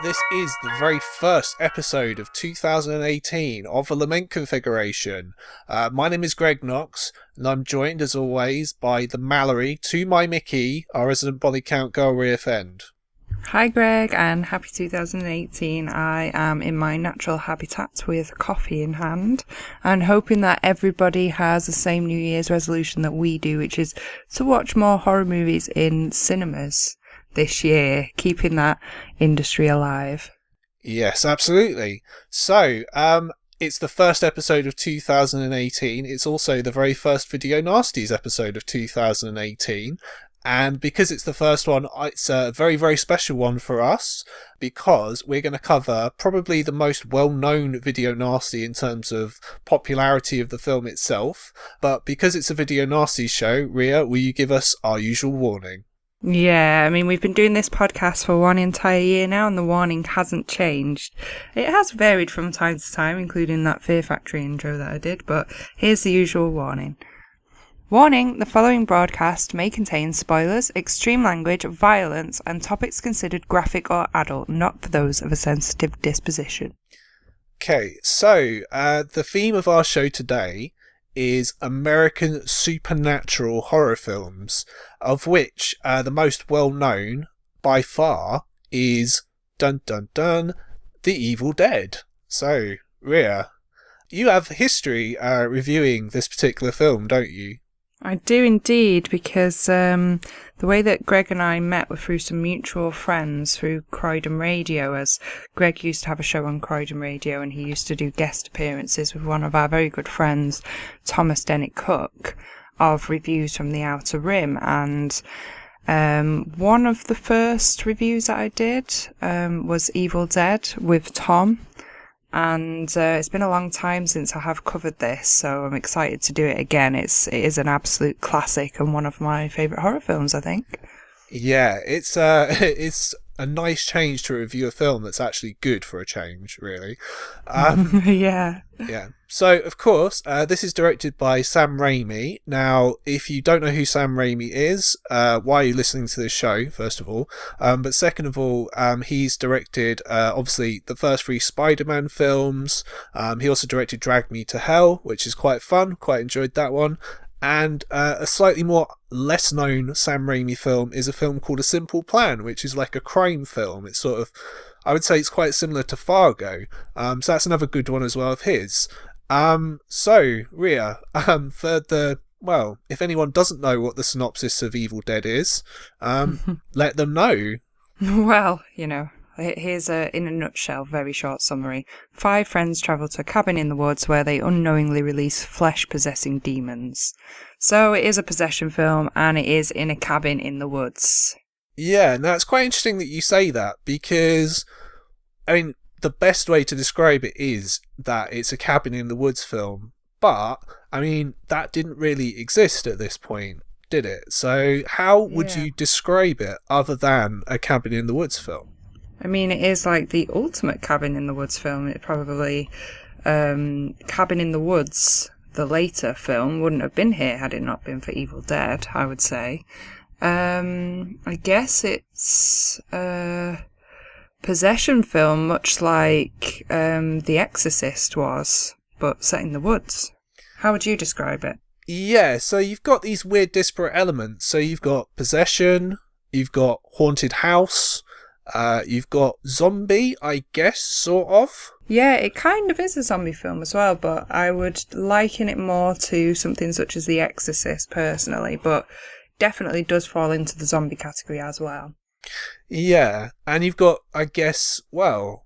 This is the very first episode of 2018 of the Lament configuration. My name is Greg Knox, and I'm joined, as always, by the Mallory to my Mickey, our resident body count girl, Ria Fend. Hi Greg, and happy 2018. I am in my natural habitat with coffee in hand and hoping that everybody has the same New Year's resolution that we do, which is to watch more horror movies in cinemas this year, keeping that industry alive. Yes, absolutely. So, it's the first episode of 2018. It's also the very first Video Nasties episode of 2018. And because it's the first one, it's a very, very special one for us because we're going to cover probably the most well-known Video Nasty in terms of popularity of the film itself. But because it's a Video Nasty show, Ria, will you give us our usual warning? Yeah, I mean, we've been doing this podcast for one entire year now, and the warning hasn't changed. It has varied from time to time, including that Fear Factory intro that I did, but here's the usual warning. Warning, the following broadcast may contain spoilers, extreme language, violence, and topics considered graphic or adult, not for those of a sensitive disposition. Okay, so the theme of our show today is American supernatural horror films, of which the most well-known, by far, is dun dun dun, The Evil Dead. So, Ria, you have history reviewing this particular film, don't you? I do indeed, because the way that Greg and I met were through some mutual friends through Croydon Radio, as Greg used to have a show on Croydon Radio and he used to do guest appearances with one of our very good friends, Thomas Dennett Cook, of Reviews from the Outer Rim. And one of the first reviews that I did was Evil Dead with Tom. And it's been a long time since I have covered this, so I'm excited to do it again. It is an absolute classic and one of my favourite horror films, I think. Yeah, it's a nice change to review a film that's actually good for a change, really. Yeah. Yeah. So, of course, this is directed by Sam Raimi. Now, if you don't know who Sam Raimi is, why are you listening to this show, first of all? But second of all, he's directed, obviously, the first three Spider-Man films. He also directed Drag Me to Hell, which is quite fun. Quite enjoyed that one. And a slightly more less known Sam Raimi film is a film called A Simple Plan, which is like a crime film. It's sort of, I would say it's quite similar to Fargo. So that's another good one as well of his. So, Ria, for the, well, if anyone doesn't know what the synopsis of Evil Dead is, let them know. Well, you know, here's in a nutshell, very short summary. 5 friends travel to a cabin in the woods where they unknowingly release flesh-possessing demons. So it is a possession film, and it is in a cabin in the woods. Yeah, now it's quite interesting that you say that, because, I mean, the best way to describe it is that it's a cabin in the woods film, but, I mean, that didn't really exist at this point, did it? So how would you describe it other than a cabin in the woods film? I mean, it is like the ultimate cabin in the woods film. It probably, Cabin in the Woods, the later film, wouldn't have been here had it not been for Evil Dead, I would say. I guess it's a possession film, much like The Exorcist was, but set in the woods. How would you describe it? Yeah, so you've got these weird disparate elements. So you've got possession, you've got haunted house, you've got zombie, I guess, sort of. Yeah, it kind of is a zombie film as well, but I would liken it more to something such as The Exorcist, personally, but definitely does fall into the zombie category as well. Yeah, and you've got, I guess, well,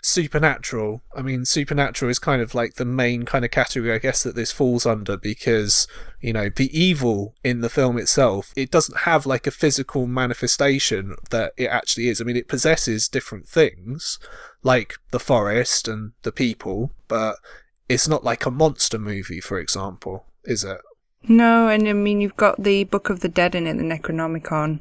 supernatural. I mean, supernatural is kind of like the main kind of category, I guess, that this falls under, because, you know, the evil in the film itself, it doesn't have like a physical manifestation that it actually is. I mean, it possesses different things, like the forest and the people, but it's not like a monster movie, for example, is it? No, and I mean, you've got the Book of the Dead in it, the Necronomicon,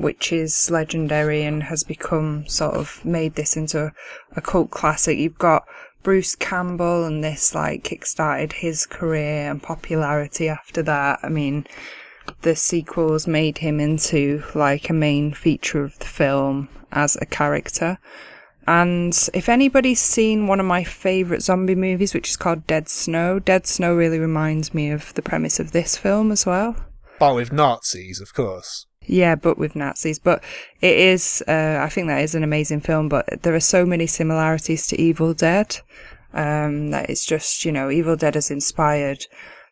which is legendary and has become sort of made this into a cult classic. You've got Bruce Campbell, and this like kickstarted his career and popularity after that. I mean, the sequels made him into like a main feature of the film as a character. And if anybody's seen one of my favourite zombie movies, which is called Dead Snow really reminds me of the premise of this film as well. But with Nazis, of course. Yeah, but with Nazis. But it is, I think that is an amazing film, but there are so many similarities to Evil Dead that it's just, Evil Dead has inspired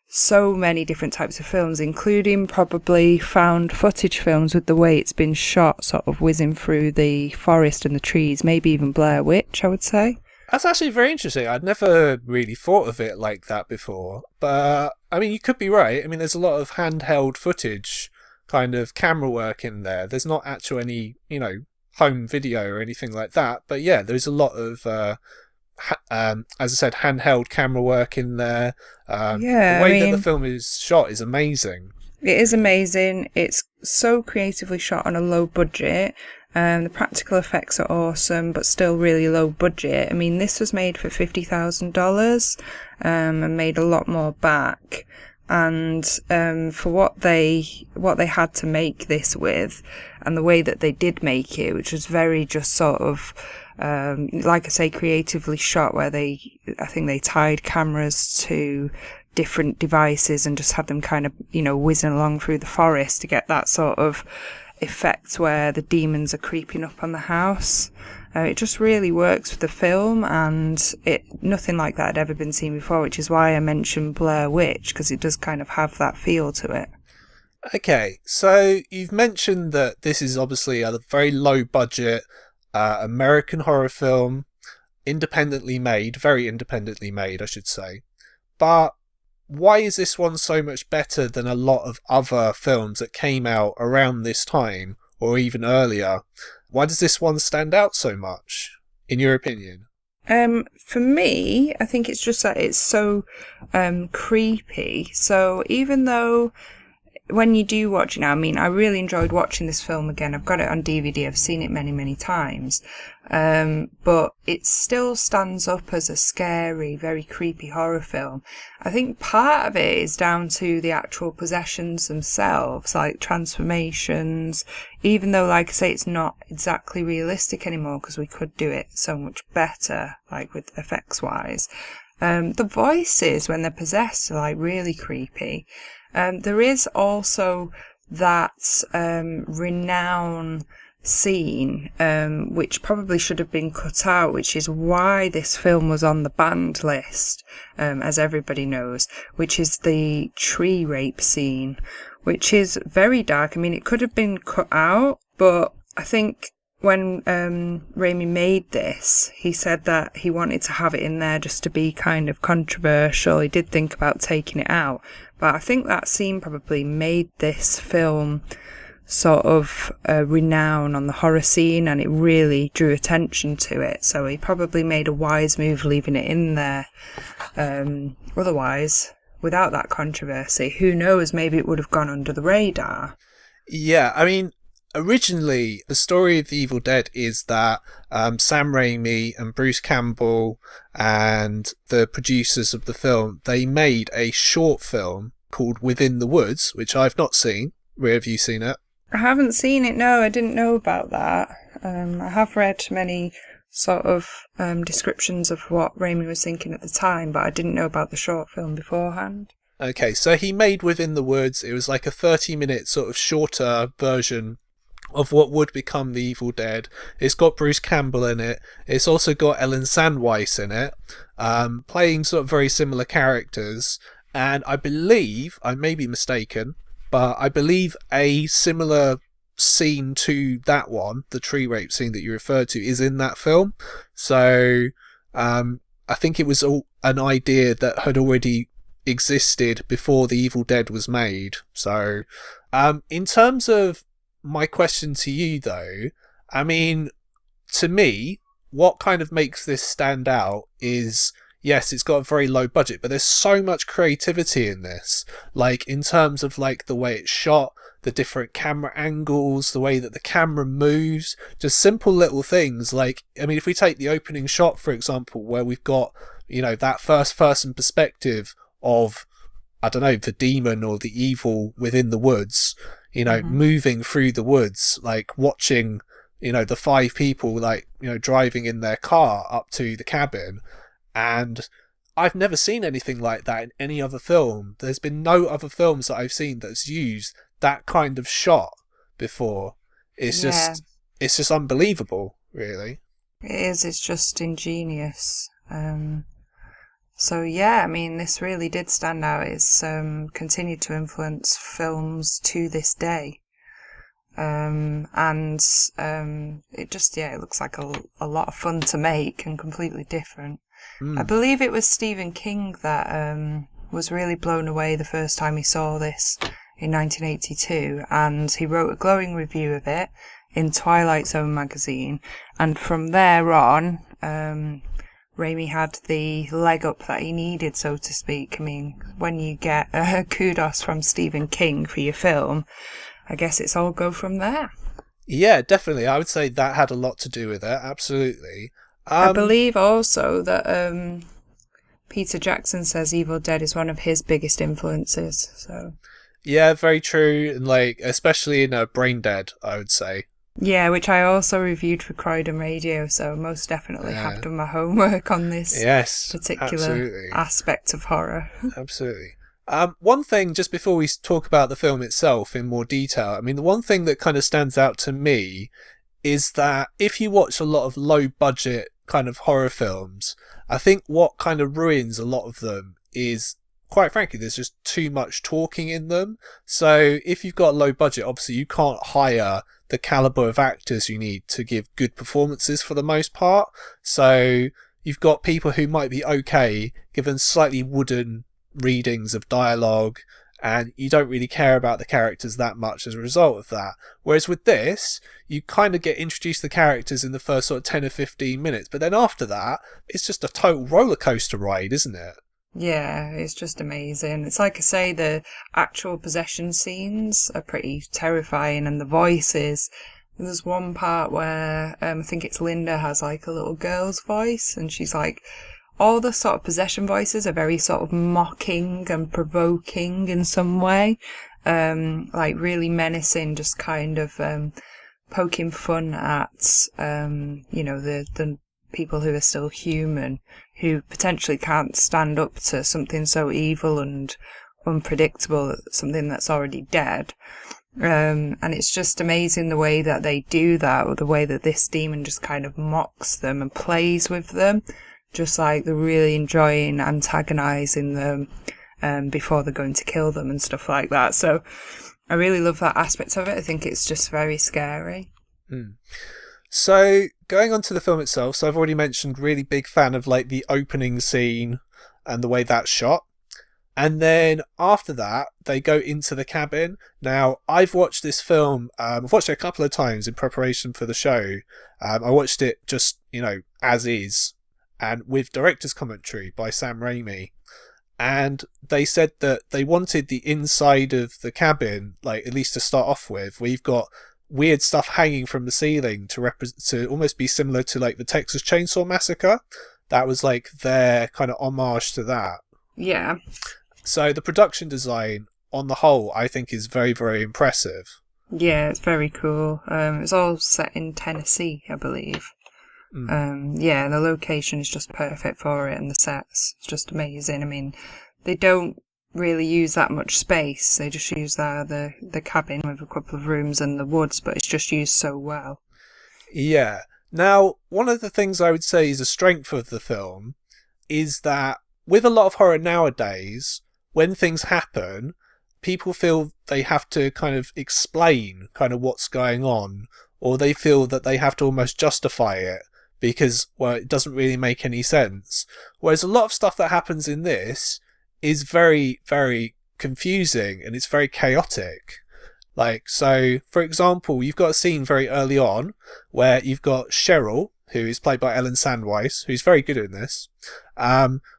so many different types of films, including probably found footage films with the way it's been shot, sort of whizzing through the forest and the trees, maybe even Blair Witch, I would say. That's actually very interesting. I'd never really thought of it like that before. But, I mean, you could be right. I mean, there's a lot of handheld footage, kind of camera work in there. There's not actual any, home video or anything like that. But yeah, there's a lot of, as I said, handheld camera work in there. The way that the film is shot is amazing. It is amazing. It's so creatively shot on a low budget. The practical effects are awesome, but still really low budget. I mean, this was made for $50,000 and made a lot more back. And for what they had to make this with, and the way that they did make it, which was very just sort of, like I say, creatively shot, where I think they tied cameras to different devices and just had them kind of, whizzing along through the forest to get that sort of effect where the demons are creeping up on the house. It just really works with the film, and nothing like that had ever been seen before, which is why I mentioned Blair Witch, because it does kind of have that feel to it. Okay, so you've mentioned that this is obviously a very low budget American horror film, independently made, very independently made, I should say. But why is this one so much better than a lot of other films that came out around this time, or even earlier? Why does this one stand out so much, in your opinion? For me, I think it's just that it's so creepy. So even though when you do watch it now, I mean, I really enjoyed watching this film again. I've got it on DVD. I've seen it many, many times. But it still stands up as a scary, very creepy horror film. I think part of it is down to the actual possessions themselves, like transformations, even though, like I say, it's not exactly realistic anymore because we could do it so much better, like with effects wise. The voices when they're possessed are like really creepy. There is also that renown scene, which probably should have been cut out, which is why this film was on the banned list, as everybody knows, which is the tree rape scene, which is very dark. I mean, it could have been cut out, but I think when Raimi made this, he said that he wanted to have it in there just to be kind of controversial. He did think about taking it out, but I think that scene probably made this film sort of renown on the horror scene, and it really drew attention to it. So he probably made a wise move leaving it in there. Otherwise, without that controversy, who knows, maybe it would have gone under the radar. Yeah, I mean, originally, the story of The Evil Dead is that Sam Raimi and Bruce Campbell and the producers of the film, they made a short film called Within the Woods, which I've not seen. Ria, have you seen it? I haven't seen it, no, I didn't know about that. I have read many sort of descriptions of what Raimi was thinking at the time, but I didn't know about the short film beforehand. Okay, so he made Within the Woods. It was like a 30-minute sort of shorter version of what would become The Evil Dead. It's got Bruce Campbell in it. It's also got Ellen Sandweiss in it, playing sort of very similar characters. And I believe, I may be mistaken, but I believe a similar scene to that one, the tree rape scene that you referred to, is in that film. So I think it was an idea that had already existed before The Evil Dead was made. So in terms of my question to you, though, I mean, to me, what kind of makes this stand out is, yes, it's got a very low budget, but there's so much creativity in this. Like, in terms of, like, the way it's shot, the different camera angles, the way that the camera moves, just simple little things. Like, I mean, if we take the opening shot, for example, where we've got, that first-person perspective of I don't know, the demon or the evil within the woods, moving through the woods, like watching, the 5 people, like, driving in their car up to the cabin. And I've never seen anything like that in any other film. There's been no other films that I've seen that's used that kind of shot before. It's just unbelievable, really. It is. It's just ingenious. So yeah, I mean, this really did stand out. It's continued to influence films to this day. And it just, it looks like a lot of fun to make and completely different. I believe it was Stephen King that was really blown away the first time he saw this in 1982, and he wrote a glowing review of it in Twilight Zone magazine, and from there on, Raimi had the leg up that he needed, so to speak. I mean, when you get kudos from Stephen King for your film, I guess it's all go from there. Yeah, definitely. I would say that had a lot to do with it, absolutely. I believe also that Peter Jackson says Evil Dead is one of his biggest influences. So yeah, very true, and like especially in Brain Dead, I would say. Yeah, which I also reviewed for Croydon Radio, so most definitely have done my homework on this particular aspect of horror. Absolutely. One thing, just before we talk about the film itself in more detail, I mean, the one thing that kind of stands out to me is that if you watch a lot of low-budget kind of horror films, I think what kind of ruins a lot of them is, quite frankly, there's just too much talking in them. So if you've got a low budget, obviously you can't hire the caliber of actors you need to give good performances for the most part. So you've got people who might be okay given slightly wooden readings of dialogue, and you don't really care about the characters that much as a result of that. Whereas with this, you kind of get introduced to the characters in the first sort of 10 or 15 minutes, but then after that, it's just a total roller coaster ride, isn't it? Yeah, it's just amazing. It's like I say, the actual possession scenes are pretty terrifying, and the voices. There's one part where I think it's Linda has like a little girl's voice, and she's like, all the sort of possession voices are very sort of mocking and provoking in some way, like really menacing, just kind of poking fun at the people who are still human, who potentially can't stand up to something so evil and unpredictable, something that's already dead. And it's just amazing the way that they do that, or the way that this demon just kind of mocks them and plays with them, just like they're really enjoying antagonizing them before they're going to kill them and stuff like that. So I really love that aspect of it. I think it's just very scary. So going on to the film itself, so I've already mentioned really big fan of like the opening scene and the way that's shot. And then after that, they go into the cabin. Now, I've watched this film, I've watched it a couple of times in preparation for the show. I watched it just, as is, and with director's commentary by Sam Raimi. And they said that they wanted the inside of the cabin, like at least to start off with, where you've got weird stuff hanging from the ceiling to almost be similar to like the Texas Chainsaw Massacre. That was like their kind of homage to that. Yeah. So the production design on the whole, I think, is very, very impressive. Yeah, it's very cool. It's all set in Tennessee, I believe. Yeah, the location is just perfect for it, and the sets, it's just amazing. I mean, they don't really use that much space. They just use the cabin with a couple of rooms and the woods, but it's just used so well. Yeah. Now, one of the things I would say is a strength of the film is that with a lot of horror nowadays, when things happen, people feel they have to kind of explain kind of what's going on, or they feel that they have to almost justify it because, well, it doesn't really make any sense. Whereas a lot of stuff that happens in this is very, very confusing, and it's very chaotic. Like, so, for example, you've got a scene very early on where you've got Cheryl, who is played by Ellen Sandweiss, who's very good in this,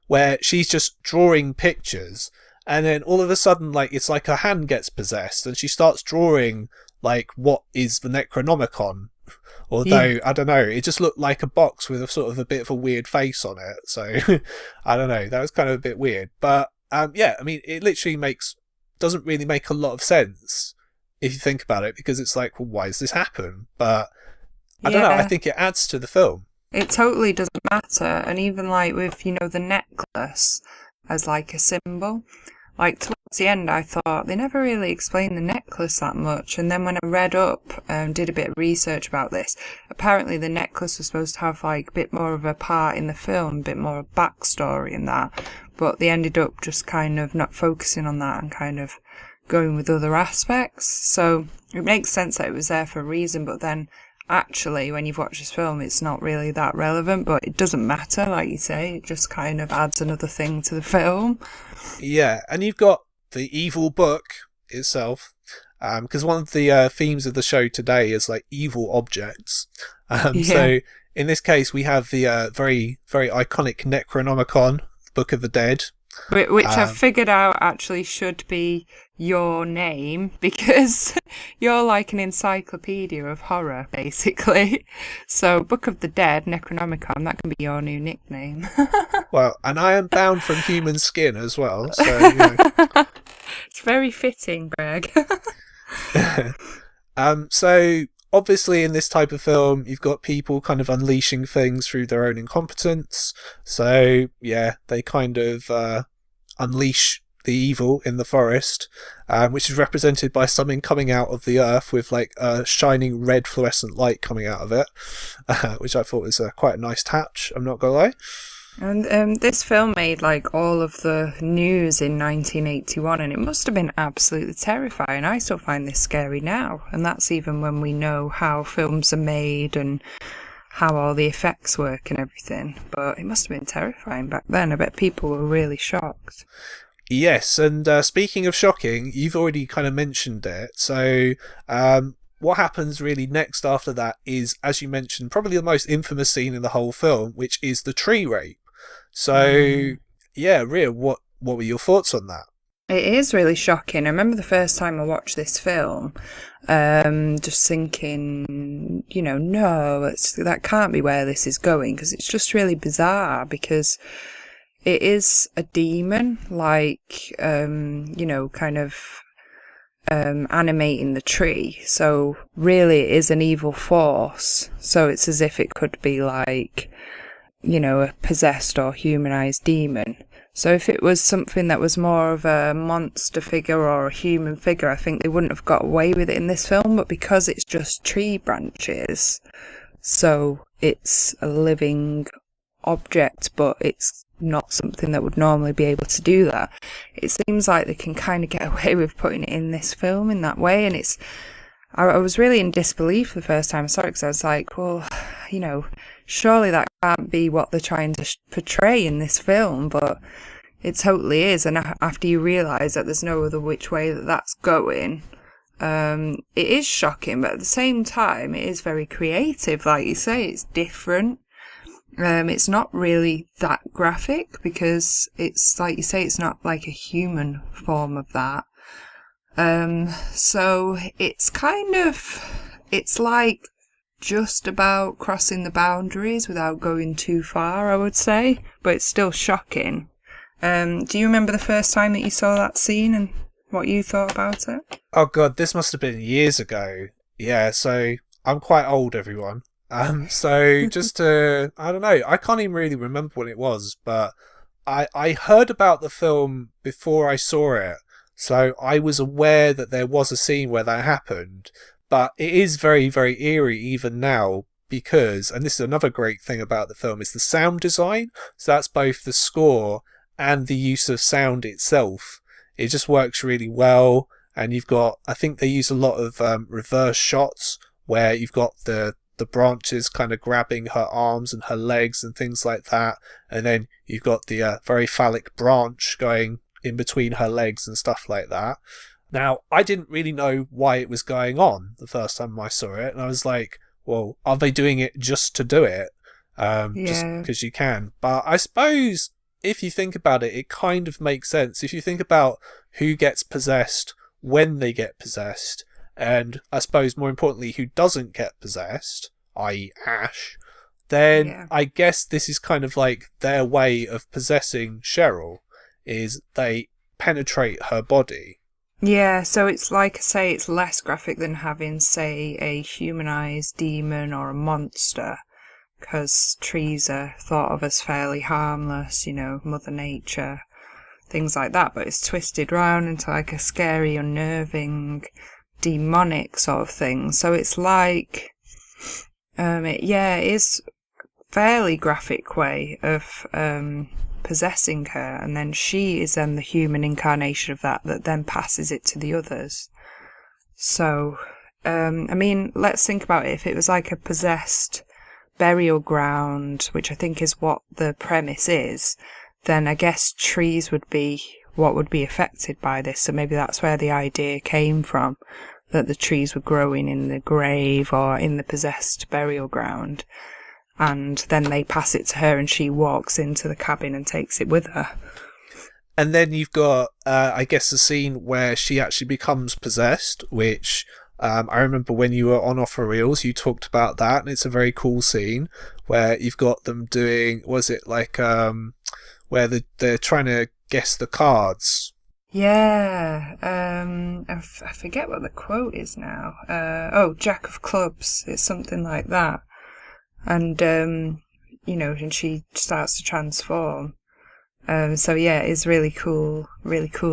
where she's just drawing pictures, and then all of a sudden, like, it's like her hand gets possessed, and she starts drawing, like, what is the Necronomicon. Although, I don't know, it just looked like a box with a sort of a bit of a weird face on it. So, I don't know, that was kind of a bit weird. But yeah, I mean, it literally doesn't really make a lot of sense if you think about it, because it's like, well, why does this happen? But I don't know, I think it adds to the film. It totally doesn't matter. And even like with, the necklace as like a symbol, like towards the end I thought they never really explained the necklace that much. And then when I read up and did a bit of research about this, apparently the necklace was supposed to have like a bit more of a part in the film, a bit more of a backstory in that. But they ended up just kind of not focusing on that and kind of going with other aspects. So it makes sense that it was there for a reason, but then actually when you've watched this film it's not really that relevant, but it doesn't matter, like you say, it just kind of adds another thing to the film. Yeah, and you've got the evil book itself, because one of the themes of the show today is like evil objects. So in this case we have the very, very iconic Necronomicon, Book of the Dead, which I've figured out actually should be your name, because you're like an encyclopedia of horror, basically. So Book of the Dead, Necronomicon, that can be your new nickname. Well, and I am bound from human skin as well, so, It's very fitting, Greg. So obviously in this type of film you've got people kind of unleashing things through their own incompetence, so yeah, they kind of unleash the evil in the forest, which is represented by something coming out of the earth with like a shining red fluorescent light coming out of it, which I thought was quite a nice touch, I'm not gonna lie. And this film made like all of the news in 1981, and it must have been absolutely terrifying. I still find this scary now, and that's even when we know how films are made and how all the effects work and everything. But it must have been terrifying back then. I bet people were really shocked. Yes, and speaking of shocking, you've already kind of mentioned it. So what happens really next after that is, as you mentioned, probably the most infamous scene in the whole film, which is the tree rape. So, yeah, Ria, what were your thoughts on that? It is really shocking. I remember the first time I watched this film, just thinking, no, that can't be where this is going, because it's just really bizarre, because it is a demon, like, kind of animating the tree. So really it is an evil force. So it's as if it could be like, a possessed or humanized demon. So if it was something that was more of a monster figure or a human figure, I think they wouldn't have got away with it in this film. But because it's just tree branches, so it's a living object, but it's not something that would normally be able to do that. It seems like they can kind of get away with putting it in this film in that way, and I was really in disbelief the first time I saw it, because I was like, well, surely that can't be what they're trying to portray in this film, but it totally is. And after you realise that there's no other which way that that's going, it is shocking, but at the same time it is very creative. Like you say, it's different. It's not really that graphic, because it's like you say, it's not like a human form of that. So it's like just about crossing the boundaries without going too far, I would say, but it's still shocking. Do you remember the first time that you saw that scene and what you thought about it? Oh god, this must have been years ago. Yeah, so I'm quite old, everyone. So just to, I don't know, I can't even really remember what it was, but I heard about the film before I saw it, so I was aware that there was a scene where that happened, but it is very, very eerie even now, because, and this is another great thing about the film, is the sound design. So that's both the score and the use of sound itself. It just works really well, and you've got, I think they use a lot of reverse shots where you've got the branches kind of grabbing her arms and her legs and things like that, and then you've got the very phallic branch going in between her legs and stuff like that. Now, I didn't really know why it was going on the first time I saw it, and I was like, well, are they doing it just to do it? Just because you can. But I suppose if you think about it, it kind of makes sense. If you think about who gets possessed, when they get possessed, and I suppose more importantly who doesn't get possessed, i.e. Ash, then I guess this is kind of like their way of possessing Cheryl, is they penetrate her body. Yeah, so it's like I say, it's less graphic than having, say, a humanized demon or a monster, because trees are thought of as fairly harmless, you know, Mother Nature, things like that, but it's twisted round into like a scary, unnerving, demonic sort of thing. So it's like, it is fairly graphic way of possessing her, and then she is then the human incarnation of that then passes it to the others. So, I mean, let's think about it. If it was like a possessed burial ground, which I think is what the premise is, then I guess trees would be what would be affected by this. So maybe that's where the idea came from, that the trees were growing in the grave or in the possessed burial ground. And then they pass it to her and she walks into the cabin and takes it with her. And then you've got, I guess, the scene where she actually becomes possessed, which I remember when you were on Offer Reels, you talked about that, and it's a very cool scene where you've got them doing, was it like, where they're trying to guess the cards? Yeah, I forget what the quote is now. Jack of Clubs, it's something like that. And, and she starts to transform. So yeah, it's really cool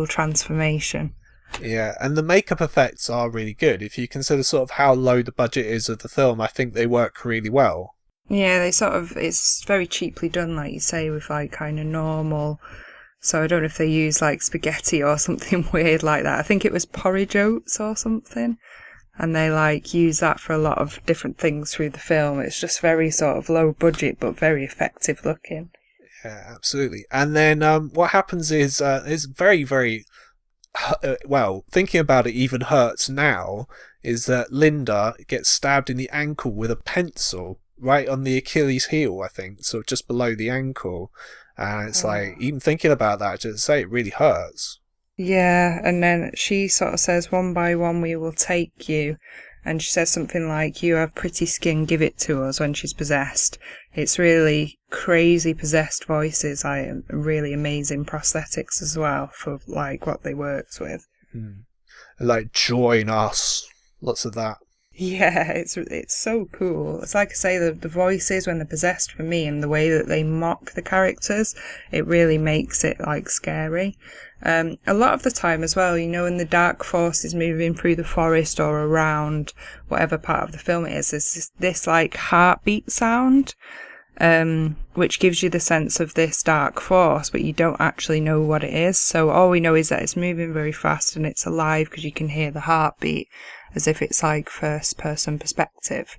transformation. Yeah, and the makeup effects are really good. If you consider sort of how low the budget is of the film, I think they work really well. Yeah, it's very cheaply done, like you say, with like kind of normal. So I don't know if they use like spaghetti or something weird like that. I think it was porridge oats or something. And they like use that for a lot of different things through the film. It's just very sort of low budget, but very effective looking. Yeah, absolutely. And then what happens is very, very, thinking about it even hurts now, is that Linda gets stabbed in the ankle with a pencil right on the Achilles heel, I think, so just below the ankle. And it's like, even thinking about that, just to say it really hurts. Yeah, and then she sort of says, one by one we will take you. And she says something like, you have pretty skin, give it to us, when she's possessed. It's really crazy possessed voices, really amazing prosthetics as well for like what they worked with. Like, join us. Lots of that. Yeah, it's so cool. It's like I say, the voices when they're possessed for me, and the way that they mock the characters, it really makes it like scary. A lot of the time as well, you know, when the dark force is moving through the forest or around whatever part of the film it is, there's this like heartbeat sound, which gives you the sense of this dark force, but you don't actually know what it is. So all we know is that it's moving very fast and it's alive because you can hear the heartbeat as if it's like first person perspective.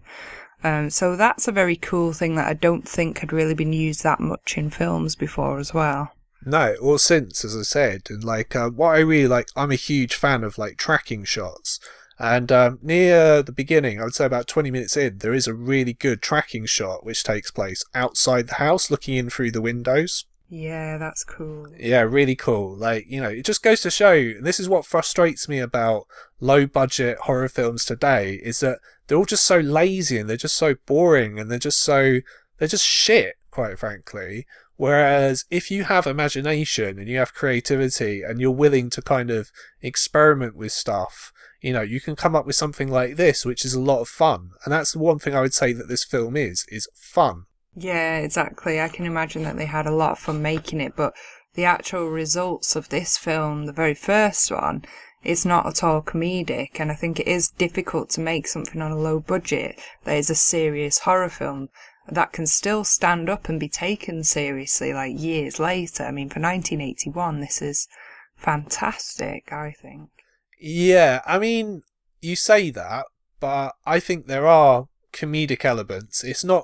So that's a very cool thing that I don't think had really been used that much in films before as well. No, or since, as I said, and like what I really like, I'm a huge fan of like tracking shots. And near the beginning, I would say about 20 minutes in, there is a really good tracking shot which takes place outside the house, looking in through the windows. Yeah, that's cool. Yeah, really cool. Like, you know, it just goes to show, and this is what frustrates me about low budget horror films today, is that they're all just so lazy and they're just so boring and they're just shit, quite frankly. Whereas if you have imagination and you have creativity and you're willing to kind of experiment with stuff, you know, you can come up with something like this, which is a lot of fun. And that's the one thing I would say that this film is fun. Yeah, exactly. I can imagine that they had a lot of fun making it, but the actual results of this film, the very first one, is not at all comedic. And I think it is difficult to make something on a low budget that is a serious horror film that can still stand up and be taken seriously like years later. I mean, for 1981, this is fantastic, I think. Yeah, I mean, you say that, but I think there are comedic elements. It's not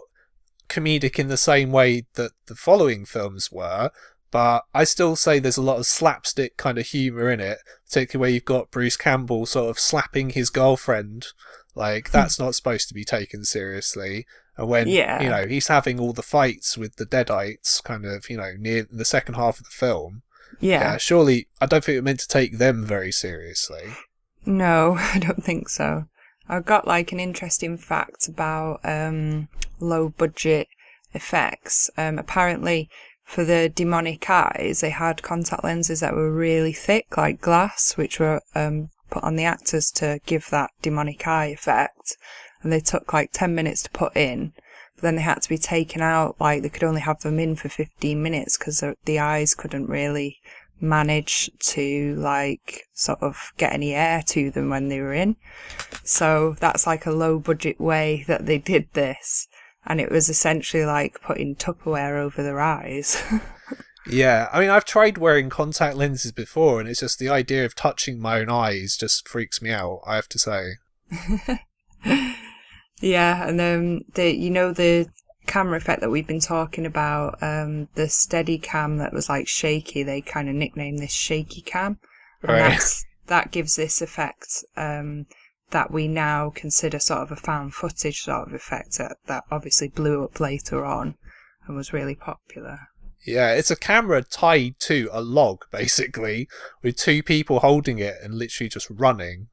comedic in the same way that the following films were, but I still say there's a lot of slapstick kind of humour in it, particularly where you've got Bruce Campbell sort of slapping his girlfriend. Like, that's not supposed to be taken seriously. And when, you know, he's having all the fights with the Deadites kind of, you know, near the second half of the film. Yeah, surely, I don't think we're meant to take them very seriously. No, I don't think so. I've got like an interesting fact about low budget effects. Apparently for the demonic eyes, they had contact lenses that were really thick, like glass, which were put on the actors to give that demonic eye effect. And they took like 10 minutes to put in. But then they had to be taken out, like they could only have them in for 15 minutes because the eyes couldn't really manage to like sort of get any air to them when they were in. So that's like a low budget way that they did this. And it was essentially like putting Tupperware over their eyes. Yeah, I mean, I've tried wearing contact lenses before, and it's just the idea of touching my own eyes just freaks me out, I have to say. Yeah, and the camera effect that we've been talking about, the steady cam that was like shaky, they kind of nicknamed this shaky cam. And Right. that gives this effect that we now consider sort of a found footage sort of effect that obviously blew up later on and was really popular. Yeah, it's a camera tied to a log, basically, with two people holding it and literally just running.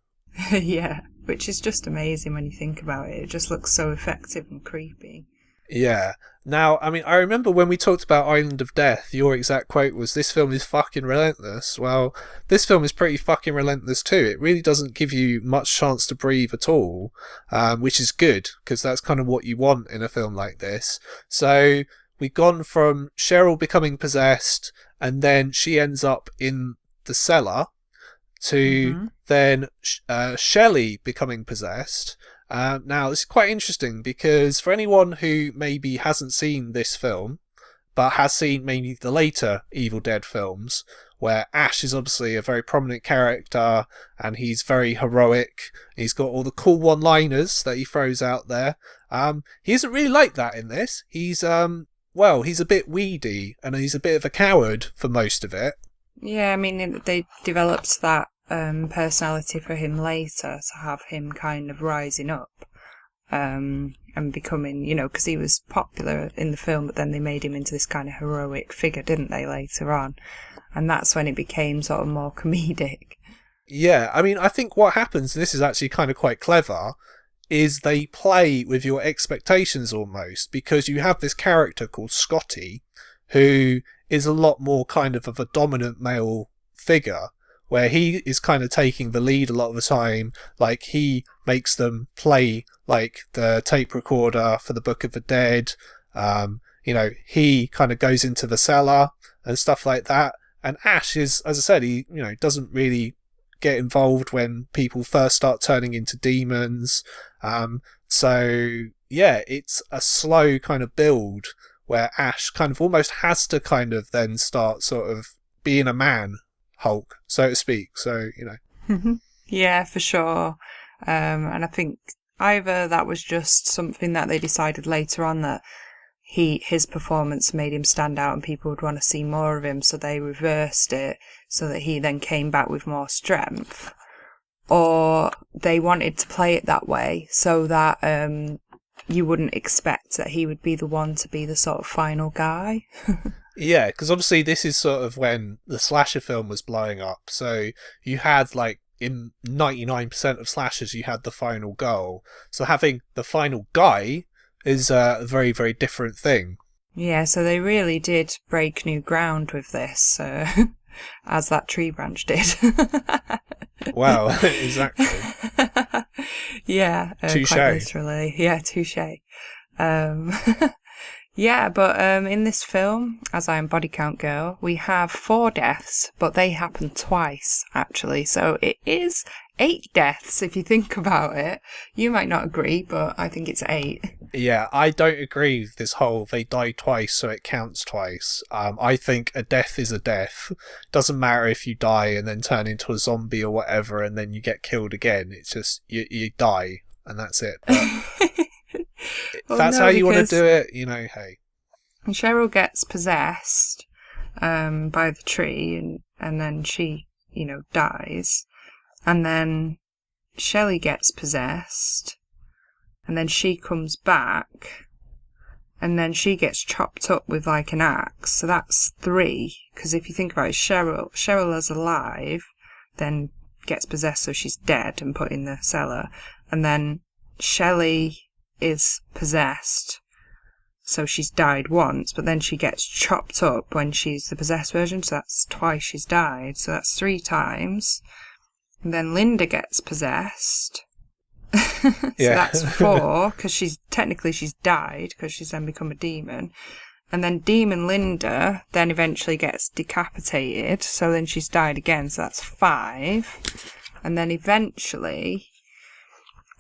Yeah, which is just amazing when you think about it. It just looks so effective and creepy. Yeah. Now, I mean, I remember when we talked about Island of Death, your exact quote was, "This film is fucking relentless." Well, this film is pretty fucking relentless too. It really doesn't give you much chance to breathe at all, which is good, because that's kind of what you want in a film like this. So we've gone from Cheryl becoming possessed, and then she ends up in the cellar, to then Shelley becoming possessed. Now, this is quite interesting because for anyone who maybe hasn't seen this film, but has seen maybe the later Evil Dead films, where Ash is obviously a very prominent character and he's very heroic, he's got all the cool one-liners that he throws out there. He isn't really like that in this. He's a bit weedy and he's a bit of a coward for most of it. Yeah, I mean, they developed that personality for him later to have him kind of rising up and becoming, because he was popular in the film, but then they made him into this kind of heroic figure, didn't they, later on? And that's when it became sort of more comedic. Yeah, I mean, I think what happens, and this is actually kind of quite clever, is they play with your expectations almost, because you have this character called Scotty, who is a lot more kind of a dominant male figure, where he is kind of taking the lead a lot of the time. Like, he makes them play like the tape recorder for the Book of the Dead. He kind of goes into the cellar and stuff like that. And Ash is, as I said, he doesn't really get involved when people first start turning into demons. So yeah, it's a slow kind of build where Ash kind of almost has to kind of then start sort of being a man Hulk, so to speak. So, Yeah, for sure. And I think either that was just something that they decided later on that his performance made him stand out and people would want to see more of him, so they reversed it so that he then came back with more strength. Or they wanted to play it that way so that you wouldn't expect that he would be the one to be the sort of final guy. Yeah, because obviously this is sort of when the slasher film was blowing up. So you had, like, in 99% of slashers, you had the final girl. So having the final guy is a very, very different thing. Yeah, so they really did break new ground with this, as that tree branch did. Wow, exactly. Yeah, Touche. quite literally. Yeah, touche. Yeah, but in this film, as I am Body Count Girl, we have 4 deaths, but they happen twice, actually. So it is 8 deaths, if you think about it. You might not agree, but I think it's 8. Yeah, I don't agree with this whole they die twice, so it counts twice. I think a death is a death. Doesn't matter if you die and then turn into a zombie or whatever, and then you get killed again. It's just, you die, and that's it. But if that's how you want to do it, hey. Cheryl gets possessed by the tree, and then she, dies. And then Shelley gets possessed, and then she comes back, and then she gets chopped up with like an axe. So that's 3. Because if you think about it, Cheryl is alive, then gets possessed, so she's dead and put in the cellar. And then Shelley is possessed, So she's died once, but then she gets chopped up when she's the possessed version, so that's twice she's died, so that's 3 times. And then Linda gets possessed. So that's 4, because she's died, because she's then become a demon. And then Demon Linda then eventually gets decapitated, so then she's died again, so that's 5. And then eventually...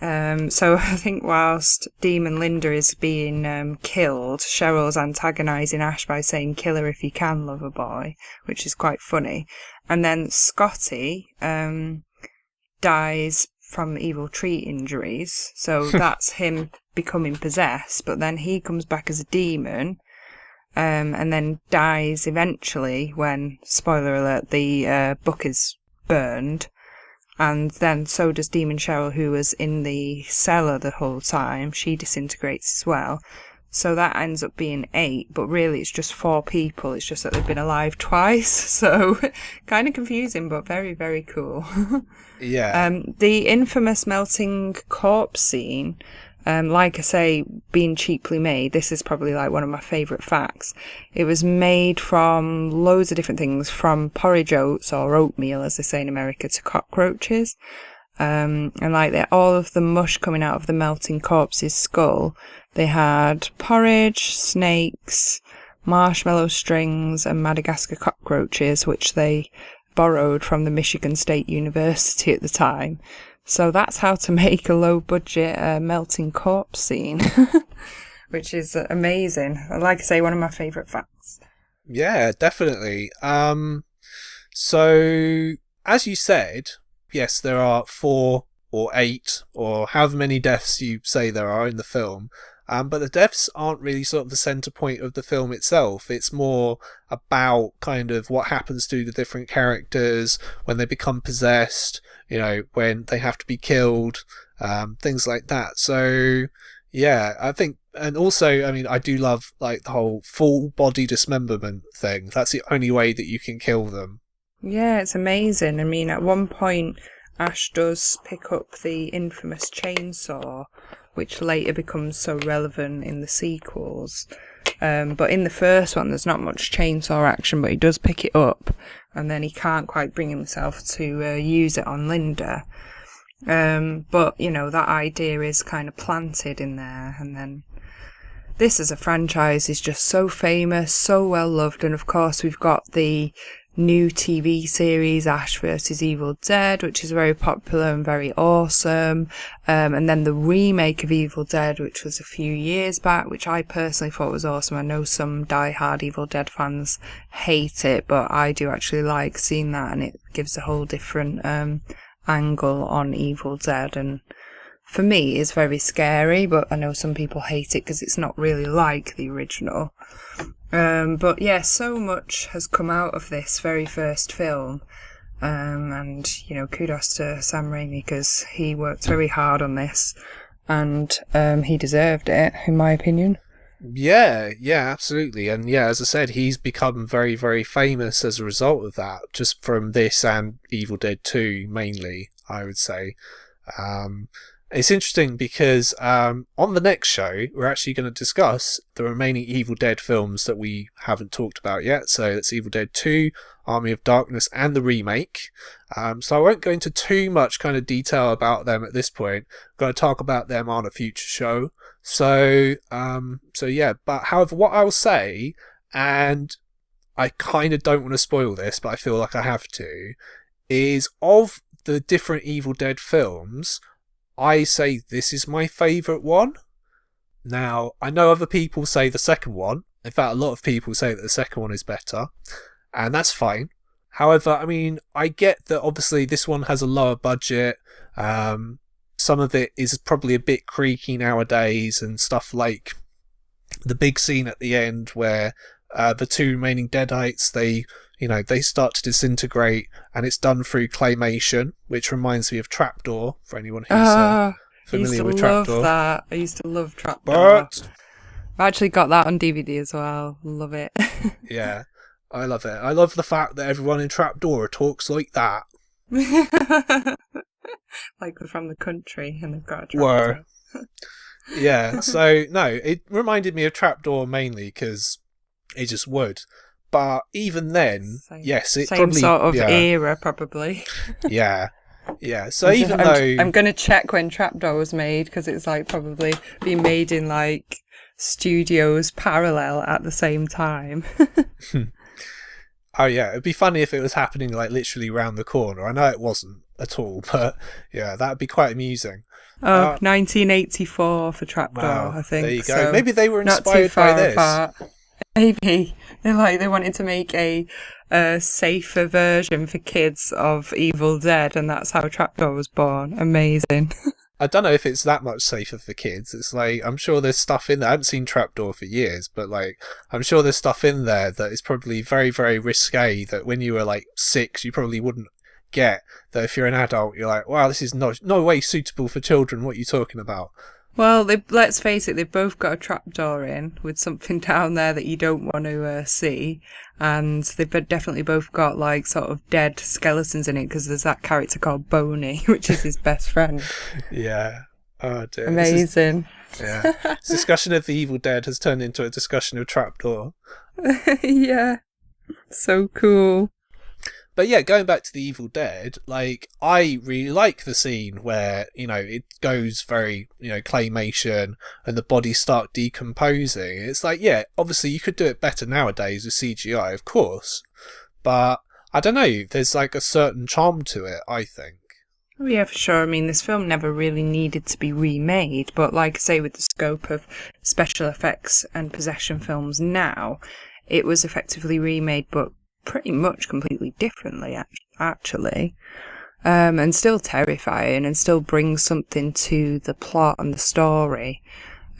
so I think whilst Demon Linda is being killed, Cheryl's antagonising Ash by saying, "Kill her if you can, lover boy," which is quite funny. And then Scotty dies from evil tree injuries, so that's him becoming possessed, but then he comes back as a demon, and then dies eventually when, spoiler alert, the book is burned. And then so does Demon Cheryl, who was in the cellar the whole time. She disintegrates as well. So that ends up being 8, but really it's just 4 people. It's just that they've been alive twice. So kind of confusing, but very, very cool. Yeah. The infamous melting corpse scene, like I say, being cheaply made, this is probably like one of my favourite facts. It was made from loads of different things, from porridge oats or oatmeal, as they say in America, to cockroaches. And like all of the mush coming out of the melting corpse's skull, they had porridge, snakes, marshmallow strings, and Madagascar cockroaches, which they borrowed from the Michigan State University at the time. So that's how to make a low-budget melting corpse scene, which is amazing. Like I say, one of my favourite facts. Yeah, definitely. So, as you said, yes, there are 4 or 8 or however many deaths you say there are in the film. But the deaths aren't really sort of the centre point of the film itself. It's more about kind of what happens to the different characters when they become possessed, when they have to be killed, things like that. So, yeah, I think, and also, I mean, I do love like the whole full body dismemberment thing. That's the only way that you can kill them. Yeah, it's amazing. I mean, at one point, Ash does pick up the infamous chainsaw, which later becomes so relevant in the sequels. But in the first one, there's not much chainsaw action, but he does pick it up, and then he can't quite bring himself to use it on Linda. But, that idea is kind of planted in there, and then this as a franchise is just so famous, so well loved, and of course we've got the new TV series Ash vs Evil Dead, which is very popular and very awesome, and then the remake of Evil Dead, which was a few years back, which I personally thought was awesome. I know some die-hard Evil Dead fans hate it, but I do actually like seeing that, and it gives a whole different angle on Evil Dead, and for me it's very scary, but I know some people hate it because it's not really like the original. But yeah, so much has come out of this very first film, and kudos to Sam Raimi because he worked very hard on this, and he deserved it, in my opinion. Yeah, absolutely. And yeah, as I said, he's become very, very famous as a result of that, just from this and Evil Dead 2 mainly, I would say. It's interesting because on the next show, we're actually going to discuss the remaining Evil Dead films that we haven't talked about yet. So that's Evil Dead 2, Army of Darkness, and the remake. So I won't go into too much kind of detail about them at this point. I'm going to talk about them on a future show. So yeah, but however, what I'll say, and I kind of don't want to spoil this, but I feel like I have to, is of the different Evil Dead films, I say this is my favourite one. Now, I know other people say the second one. In fact, a lot of people say that the second one is better, and that's fine. However, I mean, I get that obviously this one has a lower budget. Some of it is probably a bit creaky nowadays, and stuff like the big scene at the end where the 2 remaining Deadites, they start to disintegrate, and it's done through claymation, which reminds me of Trapdoor, for anyone who's familiar with Trapdoor. I used to love Trapdoor. But I've actually got that on DVD as well. Love it. Yeah, I love it. I love the fact that everyone in Trapdoor talks like that. Like they're from the country and they've got a tractor. Yeah, so no, it reminded me of Trapdoor mainly because it just would. But even then, yes, it Same probably, sort of yeah, era, probably. yeah, yeah. So even though, I'm gonna check when Trapdoor was made because it's like probably been made in like studios parallel at the same time. oh yeah, it'd be funny if it was happening like literally round the corner. I know it wasn't at all, but yeah, that'd be quite amusing. 1984 for Trapdoor, Wow, I think. there you go. So Maybe they were not too inspired by far this. apart. Maybe they wanted to make a safer version for kids of Evil Dead, and that's how Trapdoor was born. Amazing. I don't know if it's that much safer for kids. It's like, I'm sure there's stuff in there. I haven't seen Trapdoor for years, but like, I'm sure there's stuff in there that is probably very, very risque that when you were like 6, you probably wouldn't get. That if you're an adult, you're like, wow, this is no way suitable for children. What are you talking about? Well, let's face it, they've both got a trapdoor in with something down there that you don't want to see. And they've definitely both got like sort of dead skeletons in it because there's that character called Boney, which is his best friend. Yeah. Oh dear. Amazing. Yeah. This discussion of the Evil Dead has turned into a discussion of Trapdoor. Yeah. So cool. But yeah, going back to the Evil Dead, like, I really like the scene where, you know, it goes very, you know, claymation and the bodies start decomposing. It's like, yeah, obviously you could do it better nowadays with CGI, of course. But I don't know, there's like a certain charm to it, I think. Oh yeah, for sure. I mean, this film never really needed to be remade, but like I say, with the scope of special effects and possession films now, it was effectively remade, but pretty much completely differently, actually. And still terrifying and still brings something to the plot and the story.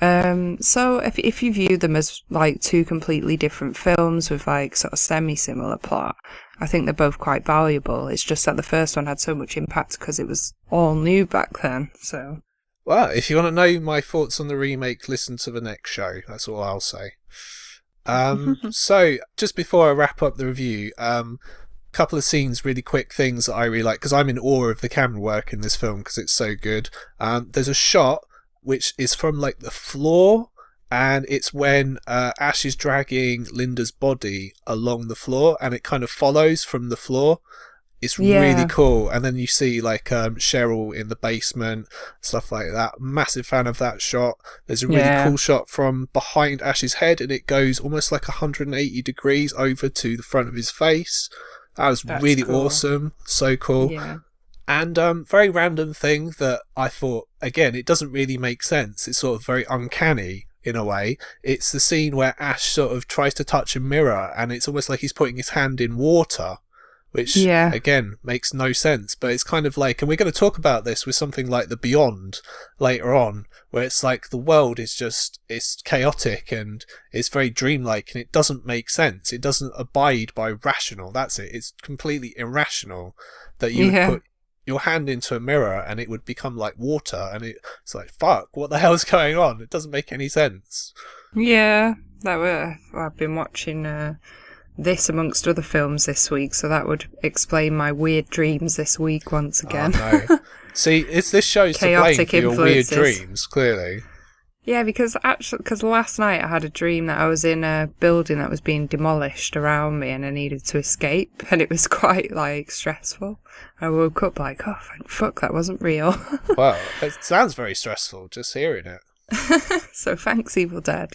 So if you view them as like two completely different films with like sort of semi-similar plot, I think they're both quite valuable. It's just that the first one had so much impact because it was all new back then. So, well, if you want to know my thoughts on the remake, listen to the next show. That's all I'll say. So just before I wrap up the review, couple of scenes, really quick things that I really like because I'm in awe of the camera work in this film because it's so good. There's a shot which is from like the floor, and it's when Ash is dragging Linda's body along the floor, and it kind of follows from the floor. It's really cool. And then you see like Cheryl in the basement, stuff like that. Massive fan of that shot. There's a really cool shot from behind Ash's head, and it goes almost like 180 degrees over to the front of his face. That's really cool. Awesome. So cool. Yeah. And very random thing that I thought, again, it doesn't really make sense. It's sort of very uncanny in a way. It's the scene where Ash sort of tries to touch a mirror, and it's almost like he's putting his hand in water. Which, again, makes no sense. But it's kind of like, and we're going to talk about this with something like The Beyond later on, where it's like the world is just, it's chaotic and it's very dreamlike and it doesn't make sense. It doesn't abide by rational. That's it. It's completely irrational that you would put your hand into a mirror and it would become like water. And it's like, fuck, what the hell's going on? It doesn't make any sense. Yeah, I've been watching this amongst other films this week, so that would explain my weird dreams this week once again. Oh, no. See, this show's to blame for your weird dreams, clearly. Yeah, because last night I had a dream that I was in a building that was being demolished around me and I needed to escape, and it was quite like stressful. I woke up like, oh thank fuck, that wasn't real. Well, it sounds very stressful just hearing it. So thanks, Evil Dead.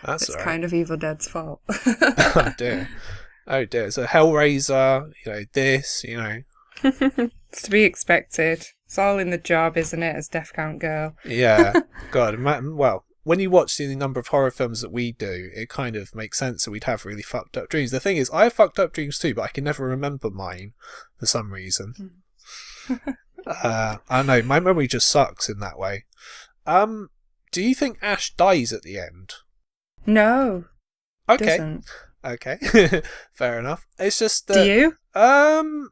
It's right. Kind of Evil Dead's fault. Oh dear. Oh dear. So Hellraiser, you know, this, you know. It's to be expected. It's all in the job, isn't it, as Death Count Girl? Yeah. God, well, when you watch the number of horror films that we do, it kind of makes sense that we'd have really fucked up dreams. The thing is, I have fucked up dreams too, but I can never remember mine for some reason. I don't know, my memory just sucks in that way. Do you think Ash dies at the end? No. Okay. Doesn't. Okay. Fair enough. It's just that... Do you?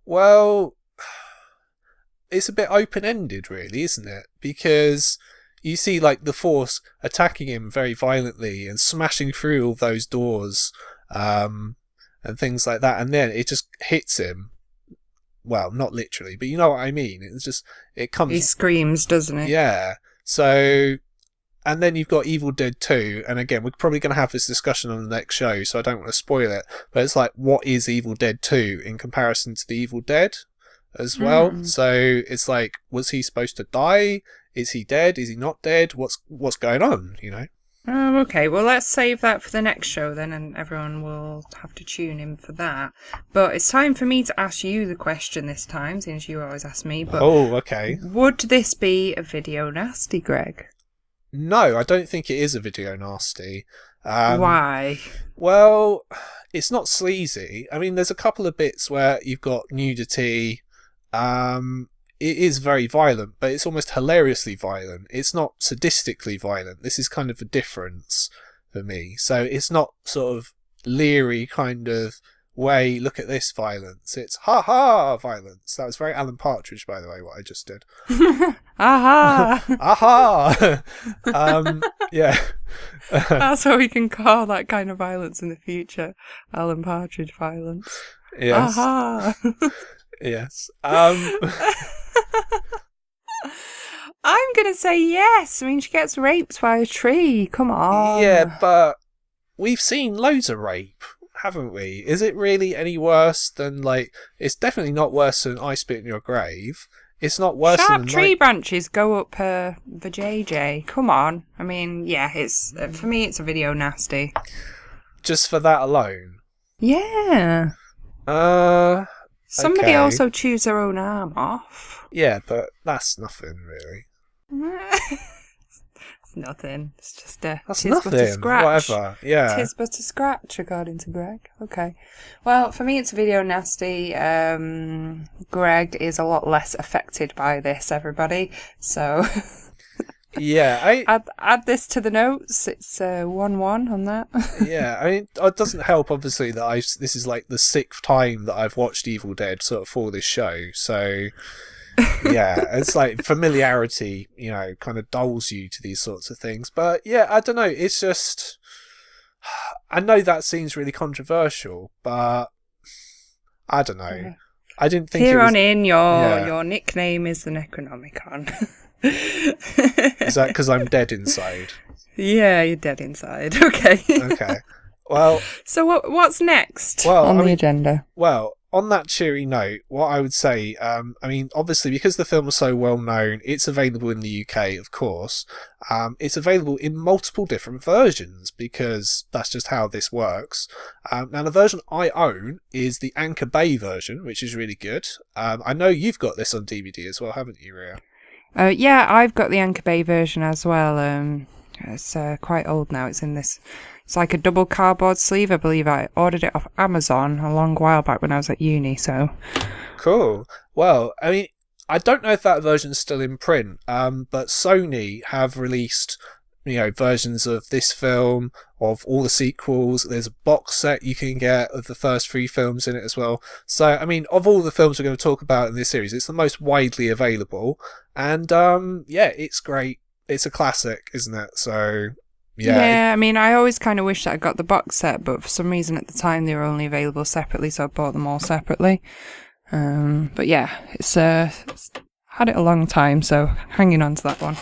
Well, it's a bit open-ended, really, isn't it? Because you see, like, the Force attacking him very violently and smashing through all those doors, and things like that, and then it just hits him. Well, not literally, but you know what I mean. It's just, it comes... He screams, doesn't he? Yeah. So, and then you've got Evil Dead 2, and again, we're probably going to have this discussion on the next show, so I don't want to spoil it, but it's like, what is Evil Dead 2 in comparison to the Evil Dead as well? So it's like, was he supposed to die? Is he dead? Is he not dead? What's going on, you know? Oh, okay. Well, let's save that for the next show then, and everyone will have to tune in for that. But it's time for me to ask you the question this time, since you always ask me. But okay. Would this be a video nasty, Greg? No, I don't think it is a video nasty. Why? Well, it's not sleazy. I mean, there's a couple of bits where you've got nudity. It is very violent, but it's almost hilariously violent. It's not sadistically violent. This is kind of the difference for me. So it's not sort of leery kind of way, look at this violence. It's ha-ha violence. That was very Alan Partridge, by the way, what I just did. Aha! Aha! Yeah. That's what we can call that kind of violence in the future. Alan Partridge violence. Yes. Aha! Yes. I'm going to say yes. I mean, she gets raped by a tree. Come on. Yeah, but we've seen loads of rape, haven't we? Is it really any worse than, like, it's definitely not worse than I Spit in Your Grave. It's not worse Sharp than tree branches go up the JJ. Come on. I mean, yeah, it's for me, it's a video nasty. Just for that alone? Yeah. Somebody okay. also chews their own arm off. Yeah, but that's nothing, really. It's nothing. It's just a That's tis nothing. but a scratch. Whatever. Yeah. Tis but a scratch, according to Greg. Okay. Well, for me, it's a video nasty. Greg is a lot less affected by this, everybody. So... Yeah, add this to the notes. It's 1-1 on that. Yeah, I mean, it doesn't help, obviously, that this is like the 6th time that I've watched Evil Dead sort of for this show. So, yeah, it's like familiarity, you know, kind of dulls you to these sorts of things. But yeah, I don't know. It's just, I know that seems really controversial, but I don't know. Yeah. I didn't think Here it was, on in, your nickname is the Necronomicon. Is that because I'm dead inside? Yeah, you're dead inside. Okay. Okay. Well. So what's next on the agenda? Well, on that cheery note, what I would say, I mean, obviously, because the film was so well known, it's available in the UK, of course. It's available in multiple different versions, because that's just how this works. Now, the version I own is the Anchor Bay version, which is really good. I know you've got this on DVD as well, haven't you, Ria? Yeah, I've got the Anchor Bay version as well. It's quite old now. It's like a double cardboard sleeve. I believe I ordered it off Amazon a long while back when I was at uni. So cool. Well, I mean, I don't know if that version's still in print, but Sony have released, you know, versions of this film, of all the sequels. There's a box set you can get of the first 3 films in it as well. So, I mean, of all the films we're going to talk about in this series, it's the most widely available. And, yeah, it's great. It's a classic, isn't it? So, yeah. Yeah, I mean, I always kind of wish that I got the box set, but for some reason at the time they were only available separately, so I bought them all separately. But yeah, it's had it a long time, so hanging on to that one.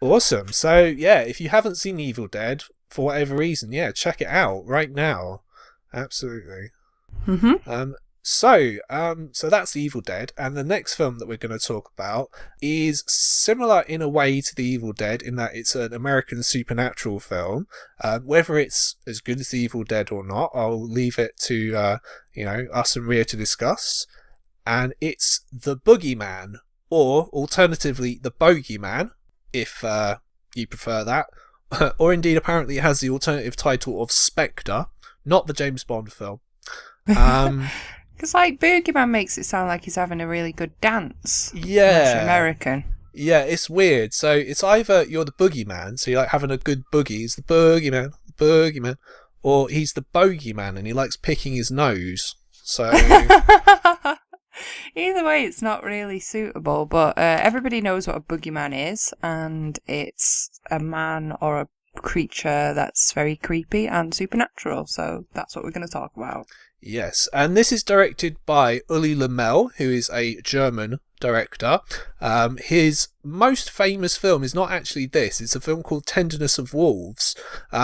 Awesome. So, yeah, if you haven't seen Evil Dead, for whatever reason, yeah, check it out right now. Absolutely. Mm-hmm. So that's Evil Dead, and the next film that we're going to talk about is similar in a way to the Evil Dead in that it's an American supernatural film. Whether it's as good as the Evil Dead or not, I'll leave it to us and Ria to discuss. And it's The Boogeyman, or alternatively The Bogeyman, if you prefer that, or indeed apparently it has the alternative title of Spectre, not the James Bond film. Because, like, Boogeyman makes it sound like he's having a really good dance. Yeah. That's American. Yeah, it's weird. So it's either you're the boogeyman, so you're like having a good boogie, he's the boogeyman, or he's the bogeyman and he likes picking his nose. So either way, it's not really suitable, but everybody knows what a boogeyman is, and it's a man or a creature that's very creepy and supernatural, so that's what we're going to talk about. Yes, and this is directed by Ulli Lommel, who is a German director. His most famous film is not actually this. It's a film called Tenderness of Wolves,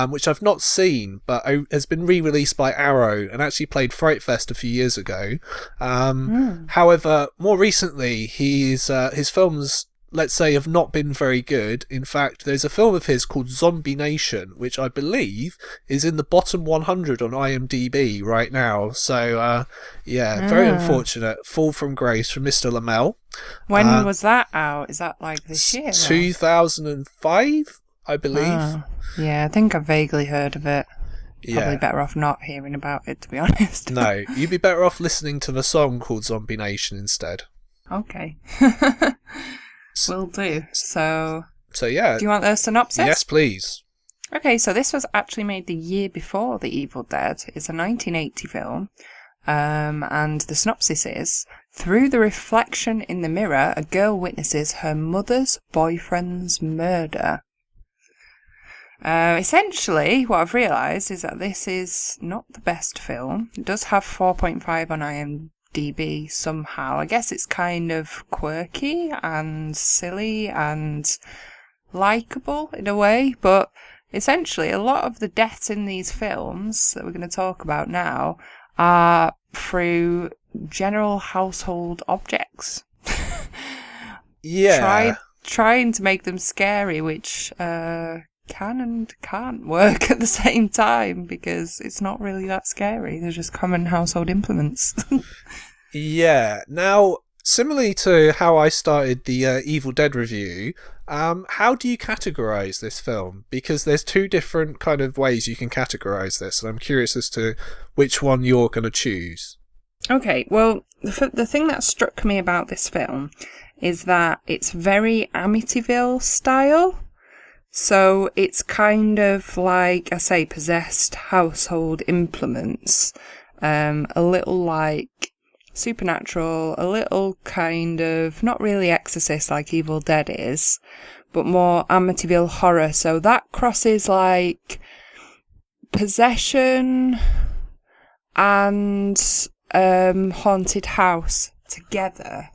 which I've not seen, but has been re-released by Arrow and actually played Fright Fest a few years ago. However, more recently, his films, let's say, have not been very good. In fact, there's a film of his called Zombie Nation, which I believe is in the bottom 100 on IMDb right now. So, very unfortunate. Fall from grace from Mr. Lommel. When was that out? Is that like this year? 2005, I believe. Yeah, I think I vaguely heard of it. Yeah. Probably better off not hearing about it, to be honest. No, you'd be better off listening to the song called Zombie Nation instead. Okay. Will do. So yeah. Do you want the synopsis? Yes, please. Okay, so this was actually made the year before The Evil Dead. It's a 1980 film. And the synopsis is, through the reflection in the mirror, a girl witnesses her mother's boyfriend's murder. Essentially, what I've realised is that this is not the best film. It does have 4.5 on IMDb somehow. I guess it's kind of quirky and silly and likeable in a way, but essentially a lot of the deaths in these films that we're going to talk about now are through general household objects. Yeah. Trying to make them scary, which can and can't work at the same time, because it's not really that scary. They're just common household implements. Yeah. Now, similarly to how I started the Evil Dead review, how do you categorise this film? Because there's two different kind of ways you can categorise this, and I'm curious as to which one you're going to choose. Okay, well, the thing that struck me about this film is that it's very Amityville style. So it's kind of like, I say, possessed household implements. A little like Supernatural, a little kind of, not really Exorcist like Evil Dead is, but more Amityville horror. So that crosses like possession and haunted house together.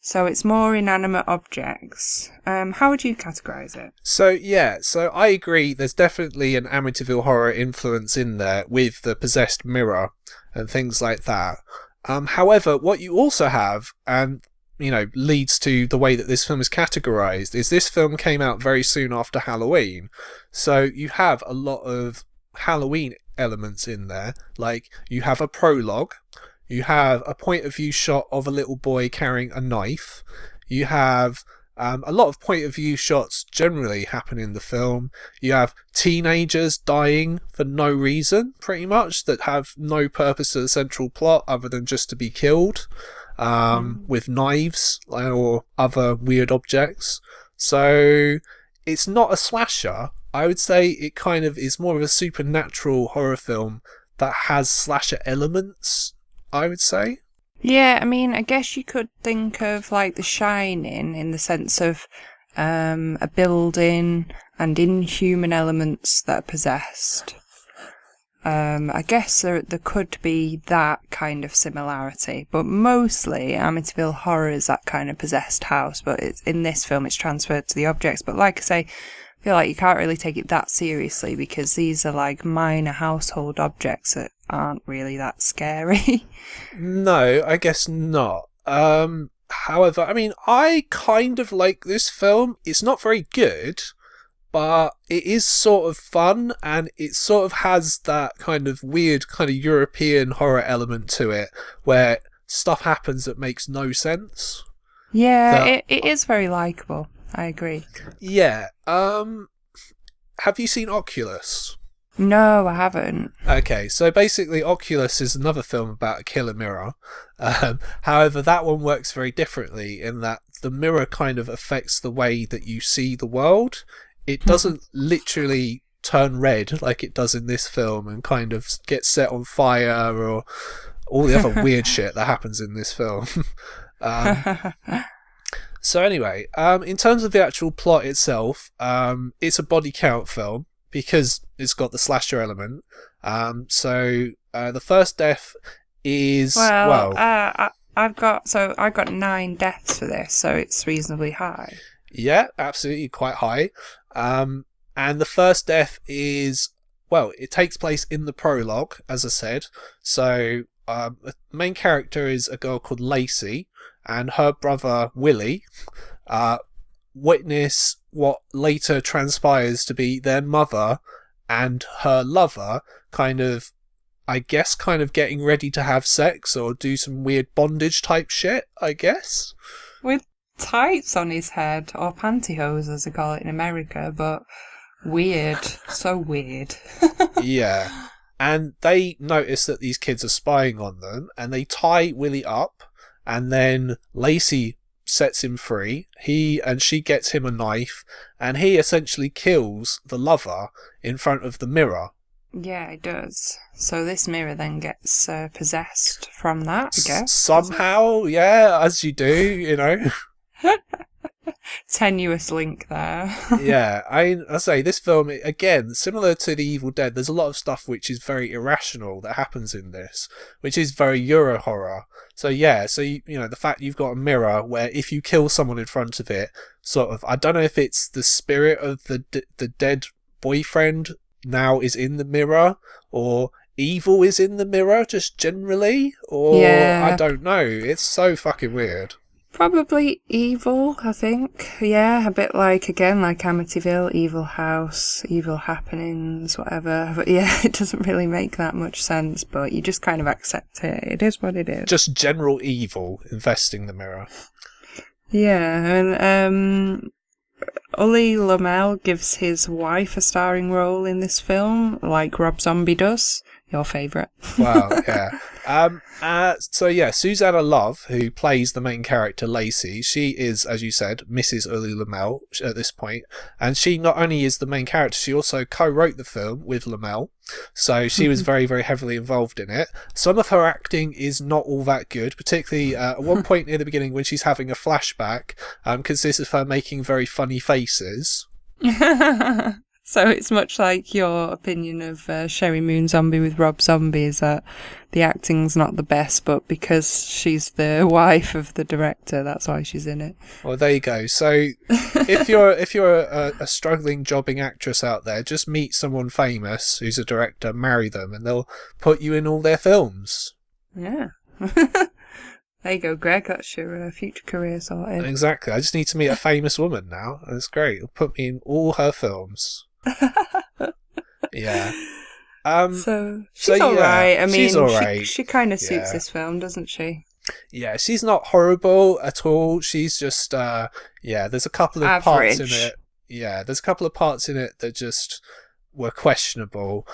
So it's more inanimate objects. How would you categorise it? So I agree there's definitely an Amityville horror influence in there with the possessed mirror and things like that. However, what you also have, and leads to the way that this film is categorised, is this film came out very soon after Halloween. So you have a lot of Halloween elements in there. Like, you have a prologue. You have a point of view shot of a little boy carrying a knife. You have a lot of point of view shots generally happen in the film. You have teenagers dying for no reason, pretty much, that have no purpose to the central plot other than just to be killed with knives or other weird objects. So it's not a slasher. I would say it kind of is more of a supernatural horror film that has slasher elements, I would say. Yeah, I mean, I guess you could think of like The Shining in the sense of a building and inhuman elements that are possessed. I guess there could be that kind of similarity, but mostly Amityville Horror is that kind of possessed house, but in this film it's transferred to the objects. But like I say, I feel like you can't really take it that seriously because these are like minor household objects that aren't really that scary. No, I guess not. However, I mean, I kind of like this film. It's not very good, but it is sort of fun, and it sort of has that kind of weird kind of European horror element to it, where stuff happens that makes no sense. Yeah, it is very likeable. I agree. Yeah. Have you seen Oculus? No, I haven't. Okay, so basically Oculus is another film about a killer mirror. However, that one works very differently in that the mirror kind of affects the way that you see the world. It doesn't literally turn red like it does in this film and kind of get set on fire or all the other weird shit that happens in this film. So anyway, in terms of the actual plot itself, it's a body count film because it's got the slasher element. So The first death is I've got 9 deaths for this, so it's reasonably high. Yeah, absolutely, quite high. And the first death is, well, it takes place in the prologue, as I said. So the main character is a girl called Lacey, and her brother Willie witness what later transpires to be their mother and her lover kind of getting ready to have sex or do some weird bondage type shit, I guess. With tights on his head, or pantyhose as they call it in America, but weird. So weird. Yeah. And they notice that these kids are spying on them, and they tie Willie up, and then Lacey sets him free. She gets him a knife, and he essentially kills the lover in front of the mirror. Yeah, it does. So this mirror then gets possessed from that, I guess. Somehow, yeah, as you do, you know. Tenuous link there. Yeah, I say this film, again, similar to The Evil Dead, there's a lot of stuff which is very irrational that happens in this, which is very Euro horror. So yeah, you know, the fact you've got a mirror where if you kill someone in front of it, sort of, I don't know if it's the spirit of the dead boyfriend now is in the mirror, or evil is in the mirror just generally, or yeah. I don't know. It's so fucking weird. Probably evil, I think. Yeah, a bit like, again, like Amityville, evil house, evil happenings, whatever. But yeah, it doesn't really make that much sense, but you just kind of accept it. It is what it is. Just general evil infesting the mirror. Yeah, and Ulli Lommel gives his wife a starring role in this film, like Rob Zombie does. Your favourite. Wow, yeah. So yeah, Susanna Love, who plays the main character Lacey, she is, as you said, Mrs. Ulli Lommel at this point, and she not only is the main character, she also co-wrote the film with Lommel, so she was very, very heavily involved in it. Some of her acting is not all that good, particularly at one point near the beginning when she's having a flashback, consists of her making very funny faces. So it's much like your opinion of Sherry Moon Zombie with Rob Zombie, is that the acting's not the best, but because she's the wife of the director, that's why she's in it. Well, there you go. So if you're a struggling jobbing actress out there, just meet someone famous who's a director, marry them, and they'll put you in all their films. Yeah. There you go, Greg. That's your future career sorted. Exactly. I just need to meet a famous woman now. That's great. It'll put me in all her films. Yeah. So she's alright. I mean, she's alright. She kind of suits this film, doesn't she? Yeah, she's not horrible at all. She's just there's a couple of average parts in it. Yeah, there's a couple of parts in it that just were questionable.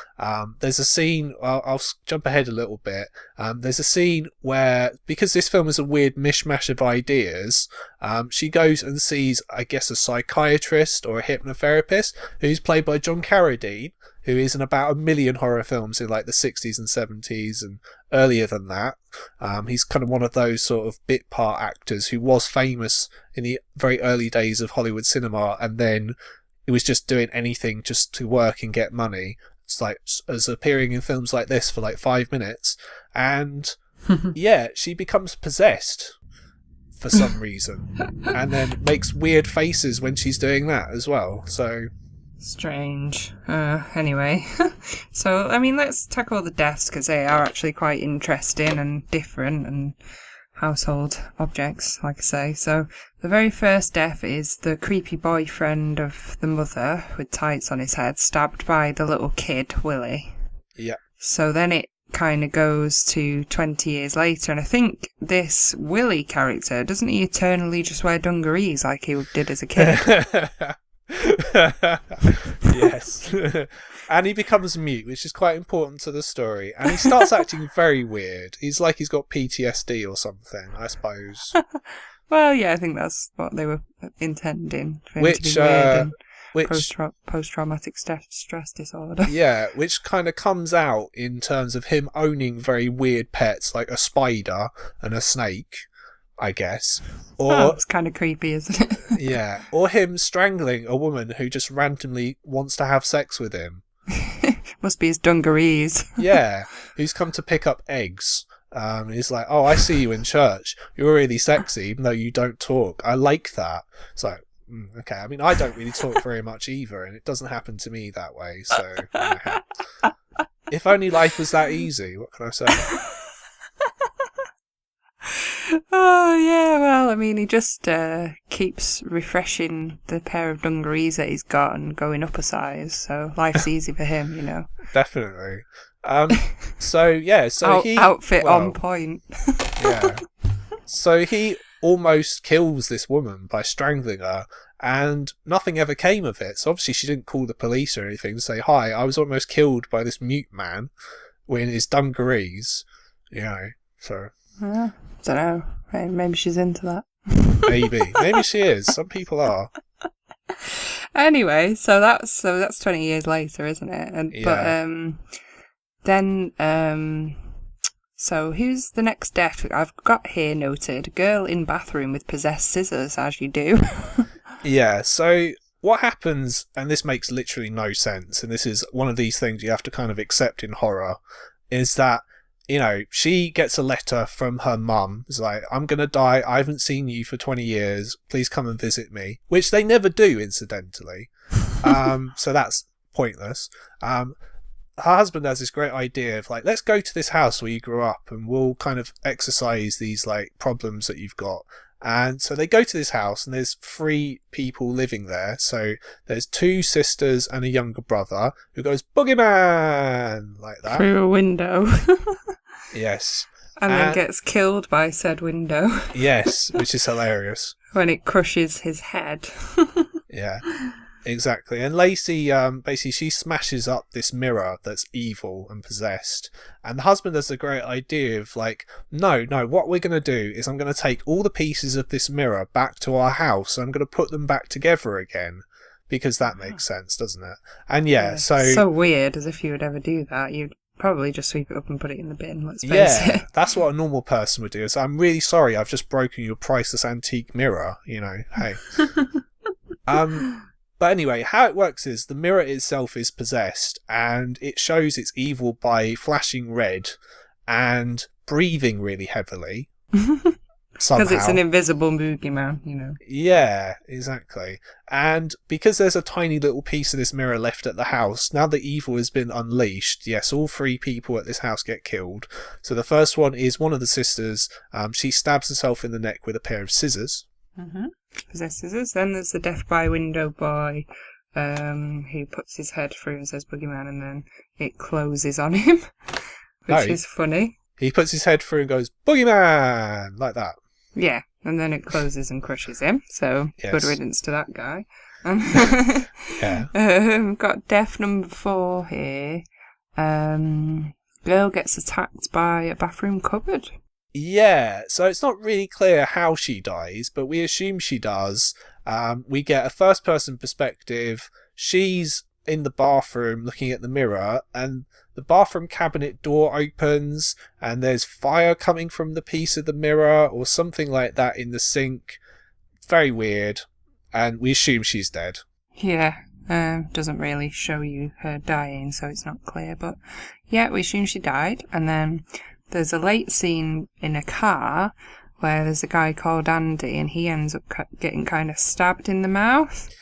There's a scene, I'll jump ahead a little bit. There's a scene where, because this film is a weird mishmash of ideas, she goes and sees, I guess, a psychiatrist or a hypnotherapist who's played by John Carradine, who is in about 1 million horror films in like the 60s and 70s and earlier than that. He's kind of one of those sort of bit part actors who was famous in the very early days of Hollywood cinema, and then he was just doing anything just to work and get money. It's like as appearing in films like this for like 5 minutes, and yeah, she becomes possessed for some reason, and then makes weird faces when she's doing that as well. So strange. Anyway, so I mean, let's tackle the deaths because they are actually quite interesting and different and household objects, like I say. So the very first death is the creepy boyfriend of the mother with tights on his head, stabbed by the little kid, Willie. Yeah. So then it kind of goes to 20 years later, and I think this Willie character, doesn't he eternally just wear dungarees like he did as a kid? Yes. And he becomes mute, which is quite important to the story, and he starts acting very weird. He's like he's got PTSD or something, I suppose. Well, yeah, I think that's what they were intending, for him to be weird and post-traumatic stress disorder. Yeah, which kind of comes out in terms of him owning very weird pets like a spider and a snake, I guess. Or it's kind of creepy, isn't it? Yeah, or him strangling a woman who just randomly wants to have sex with him. Must be his dungarees. Yeah, who's come to pick up eggs. He's like, oh, I see you in church. You're really sexy, even though you don't talk. I like that. It's like, okay. I mean, I don't really talk very much either, and it doesn't happen to me that way. So, if only life was that easy. What can I say? Oh, yeah, well, I mean, he just keeps refreshing the pair of dungarees that he's got and going up a size, so life's easy for him, you know. Definitely. So he... Outfit on point. Yeah. So he almost kills this woman by strangling her, and nothing ever came of it. So obviously she didn't call the police or anything to say, hi, I was almost killed by this mute man in his dungarees, you know, so... Don't know. Maybe she's into that. Maybe she is. Some people are. Anyway, so that's 20 years later, isn't it? And yeah. So who's the next death? I've got here noted: girl in bathroom with possessed scissors, as you do. Yeah. So what happens? And this makes literally no sense. And this is one of these things you have to kind of accept in horror. Is that, you know, she gets a letter from her mum. It's like, I'm going to die. I haven't seen you for 20 years. Please come and visit me. Which they never do, incidentally. So that's pointless. Her husband has this great idea of like, let's go to this house where you grew up and we'll kind of exercise these like problems that you've got. And so they go to this house and there's 3 people living there. So there's 2 sisters and a younger brother who goes, Boogeyman! Like that. Through a window. Yes. And then gets killed by said window. Yes, which is hilarious. When it crushes his head. Yeah, exactly. And Lacey, basically, she smashes up this mirror that's evil and possessed. And the husband has a great idea of like, no, what we're going to do is I'm going to take all the pieces of this mirror back to our house. And I'm going to put them back together again. Because that makes sense, doesn't it? And yeah, so weird, as if you would ever do that. You'd probably just sweep it up and put it in the bin, let's face it. That's what a normal person would do. So I'm really sorry, I've just broken your priceless antique mirror, you know, hey. But anyway, how it works is the mirror itself is possessed and it shows it's evil by flashing red and breathing really heavily. Because it's an invisible boogeyman, you know. Yeah, exactly. And because there's a tiny little piece of this mirror left at the house, now the evil has been unleashed. Yes, all 3 people at this house get killed. So the first one is one of the sisters. She stabs herself in the neck with a pair of scissors. Mm-hmm. Possessed scissors. Then there's the death by window boy, who puts his head through and says boogeyman, and then it closes on him, which is funny. He puts his head through and goes, boogeyman! Like that. Yeah, and then it closes and crushes him, so good riddance to that guy. Yeah. Got death number 4 here. Girl gets attacked by a bathroom cupboard. Yeah, so it's not really clear how she dies, but we assume she does. We get a first-person perspective. She's in the bathroom looking at the mirror, and the bathroom cabinet door opens and there's fire coming from the piece of the mirror or something like that in the sink. Very weird. And we assume she's dead. Yeah, doesn't really show you her dying, so it's not clear. But yeah, we assume she died. And then there's a late scene in a car where there's a guy called Andy and he ends up getting kind of stabbed in the mouth.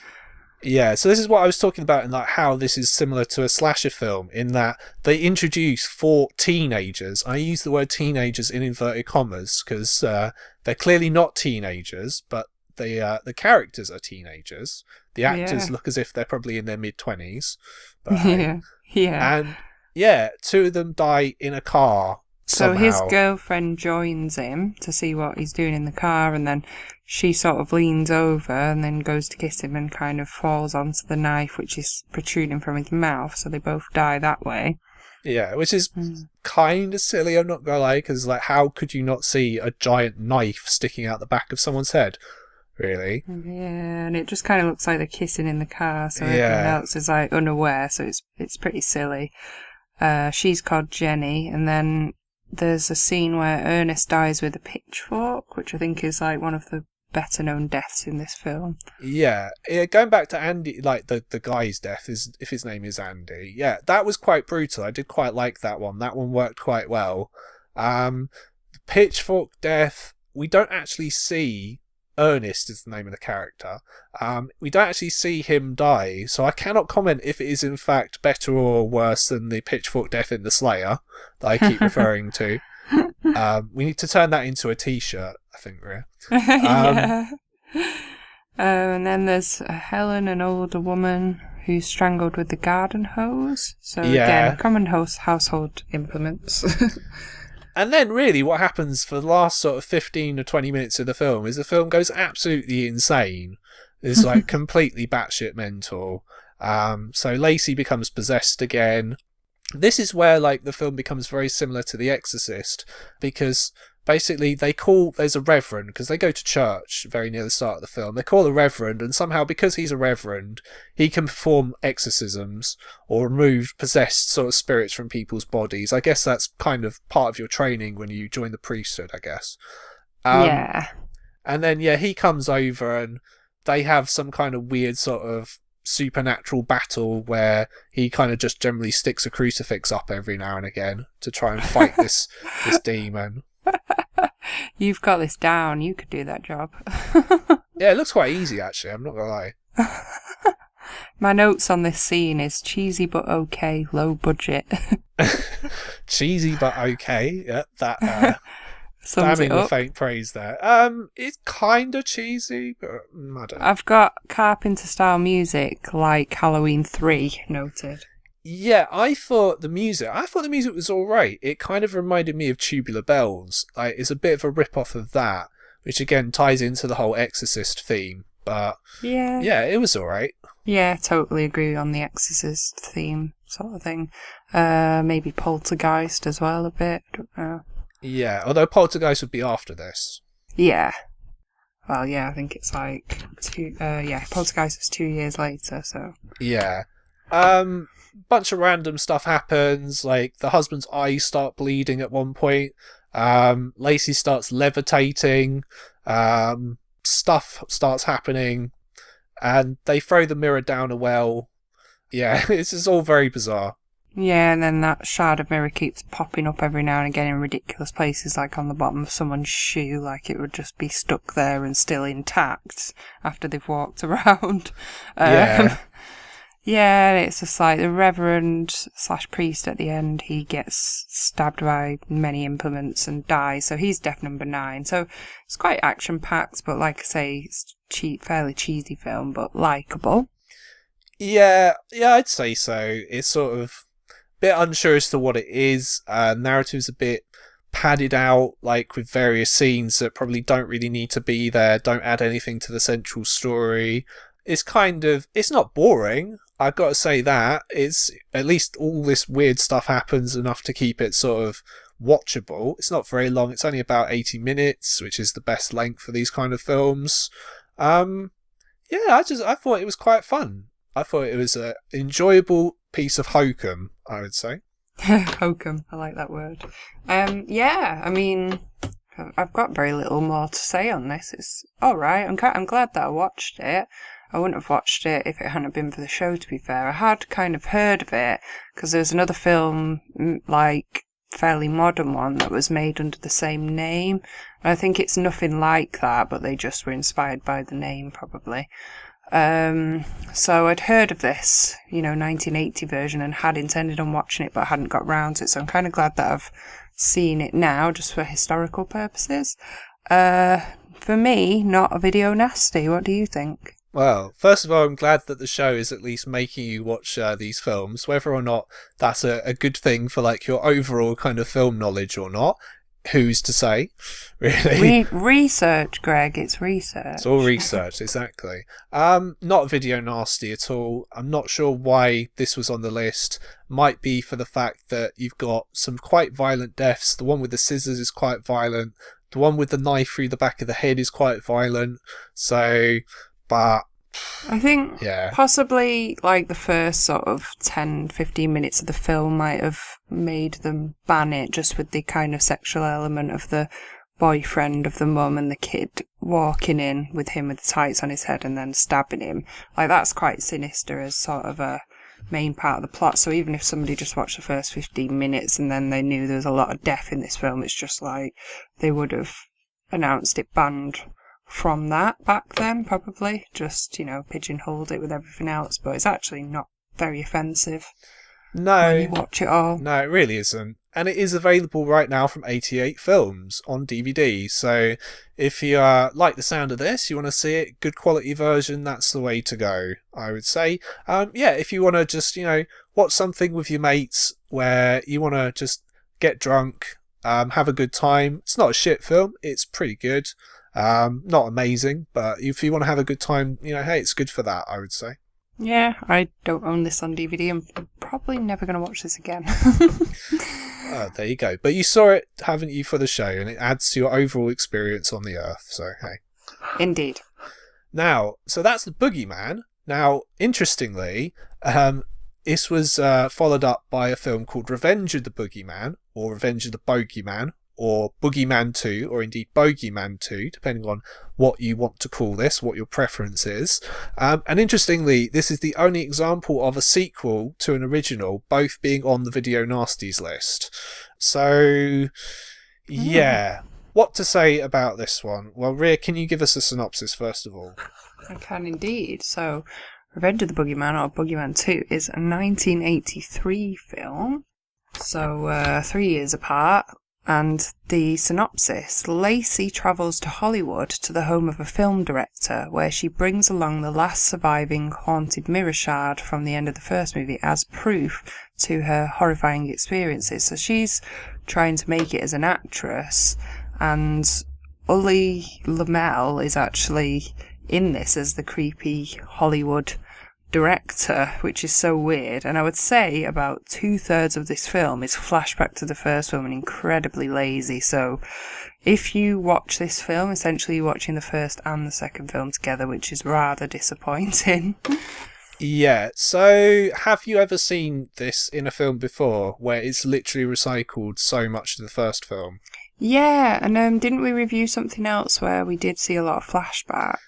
Yeah, so this is what I was talking about in like how this is similar to a slasher film in that they introduce 4 teenagers. I use the word teenagers in inverted commas because they're clearly not teenagers, but the characters are teenagers. The actors look as if they're probably in their mid-20s. But, yeah. And yeah, 2 of them die in a car. Somehow. So his girlfriend joins him to see what he's doing in the car, and then she sort of leans over and then goes to kiss him and kind of falls onto the knife which is protruding from his mouth, so they both die that way. Yeah, which is kind of silly, I'm not gonna lie, because like, how could you not see a giant knife sticking out the back of someone's head? Really? Yeah, and it just kind of looks like they're kissing in the car, so everyone else is like unaware, so it's pretty silly. She's called Jenny, and then there's a scene where Ernest dies with a pitchfork, which I think is like one of the better known deaths in this film. Yeah, going back to Andy, like the guy's death, is if his name is Andy. Yeah, that was quite brutal. I did quite like that one. That one worked quite well. The pitchfork death, we don't actually see. Ernest is the name of the character. We don't actually see him die, so I cannot comment if it is in fact better or worse than the pitchfork death in the Slayer that I keep referring to. We need to turn that into a t-shirt, I think, Ria. Yeah. And then there's Helen, an older woman who's strangled with the garden hose. So again, common household implements. And then really what happens for the last sort of 15 or 20 minutes of the film is the film goes absolutely insane. It's like completely batshit mental. So Lacey becomes possessed again. This is where like the film becomes very similar to The Exorcist, because basically there's a reverend, because they go to church very near the start of the film. They call a reverend, and somehow because he's a reverend, he can perform exorcisms or remove possessed sort of spirits from people's bodies. I guess that's kind of part of your training when you join the priesthood, I guess. Yeah. And then, he comes over and they have some kind of weird sort of supernatural battle where he kind of just generally sticks a crucifix up every now and again to try and fight this demon. You've got this down. You could do that job. Yeah, it looks quite easy, actually. I'm not going to lie. My notes on this scene is cheesy but okay, low budget. Cheesy but okay. Yeah, that damning the faint praise there. It's kind of cheesy, but I don't know. I've got Carpenter-style music like Halloween 3 noted. Yeah, I thought the music was alright. It kind of reminded me of Tubular Bells. Like, it's a bit of a rip-off of that, which again ties into the whole Exorcist theme. But yeah, it was alright. Yeah, totally agree on the Exorcist theme sort of thing. Maybe Poltergeist as well a bit. I don't know. Yeah, although Poltergeist would be after this. Yeah. Well, yeah, I think it's like Poltergeist is 2 years later, so. Yeah. Bunch of random stuff happens, like the husband's eyes start bleeding at one point. Lacey starts levitating. Stuff starts happening, and they throw the mirror down a well. Yeah, it's just all very bizarre. Yeah, and then that shard of mirror keeps popping up every now and again in ridiculous places, like on the bottom of someone's shoe, like it would just be stuck there and still intact after they've walked around. Yeah. Yeah, it's just like the reverend/priest at the end, he gets stabbed by many implements and dies, so he's death number 9. So it's quite action-packed, but like I say, it's fairly cheesy film, but likeable. Yeah, I'd say so. It's sort of a bit unsure as to what it is. Narrative's a bit padded out, like with various scenes that probably don't really need to be there, don't add anything to the central story. It's not boring. I've got to say that. It's at least all this weird stuff happens enough to keep it sort of watchable. It's not very long. It's only about 80 minutes, which is the best length for these kind of films. I thought it was quite fun. I thought it was an enjoyable piece of hokum, I would say. Hokum, I like that word. I mean, I've got very little more to say on this. It's alright. I'm glad that I watched it. I wouldn't have watched it if it hadn't been for the show, to be fair. I had kind of heard of it, because there was another film, like, fairly modern one, that was made under the same name. And I think it's nothing like that, but they just were inspired by the name, probably. So I'd heard of this, 1980 version, and had intended on watching it, but hadn't got round to it, so I'm kind of glad that I've seen it now, just for historical purposes. For me, not a video nasty. What do you think? Well, first of all, I'm glad that the show is at least making you watch these films, whether or not that's a good thing for like your overall kind of film knowledge or not. Who's to say, really? Research, Greg. It's research. It's all research, exactly. Not video nasty at all. I'm not sure why this was on the list. Might be for the fact that you've got some quite violent deaths. The one with the scissors is quite violent. The one with the knife through the back of the head is quite violent. So, but I think possibly like the first sort of 10-15 minutes of the film might have made them ban it, just with the kind of sexual element of the boyfriend of the mum and the kid walking in with him with the tights on his head and then stabbing him. Like, that's quite sinister as sort of a main part of the plot. So even if somebody just watched the first 15 minutes and then they knew there was a lot of death in this film, it's just like they would have announced it banned from that back then, probably. Just, pigeonholed it with everything else. But it's actually not very offensive. No. When you watch it all. No, it really isn't. And it is available right now from 88 Films on DVD. So if you like the sound of this, you want to see it, good quality version, that's the way to go, I would say. If you want to just, watch something with your mates where you want to just get drunk, have a good time. It's not a shit film. It's pretty good. Not amazing, but if you want to have a good time, hey, it's good for that, I would say. Yeah, I don't own this on DVD. I'm probably never going to watch this again. There you go. But you saw it, haven't you, for the show, and it adds to your overall experience on the Earth, so hey. Indeed. Now, so that's the Boogeyman. Now, interestingly, this was followed up by a film called Revenge of the Boogeyman, or Revenge of the Bogeyman, or Boogeyman 2, or indeed Boogeyman 2, depending on what you want to call this, what your preference is. And interestingly, this is the only example of a sequel to an original, both being on the Video Nasties list. So, yeah. What to say about this one? Well, Ria, can you give us a synopsis first of all? I can indeed. So, Revenge of the Boogeyman, or Boogeyman 2, is a 1983 film. So, 3 years apart. And the synopsis: Lacey travels to Hollywood to the home of a film director, where she brings along the last surviving haunted mirror shard from the end of the first movie as proof to her horrifying experiences. So she's trying to make it as an actress, and Ulli Lommel is actually in this as the creepy Hollywood director, which is so weird. And I would say about 2/3 of this film is flashback to the first film and incredibly lazy. So if you watch this film, essentially you're watching the first and the second film together, which is rather disappointing. Yeah, so have you ever seen this in a film before where it's literally recycled so much of the first film? Yeah, and didn't we review something else where we did see a lot of flashback?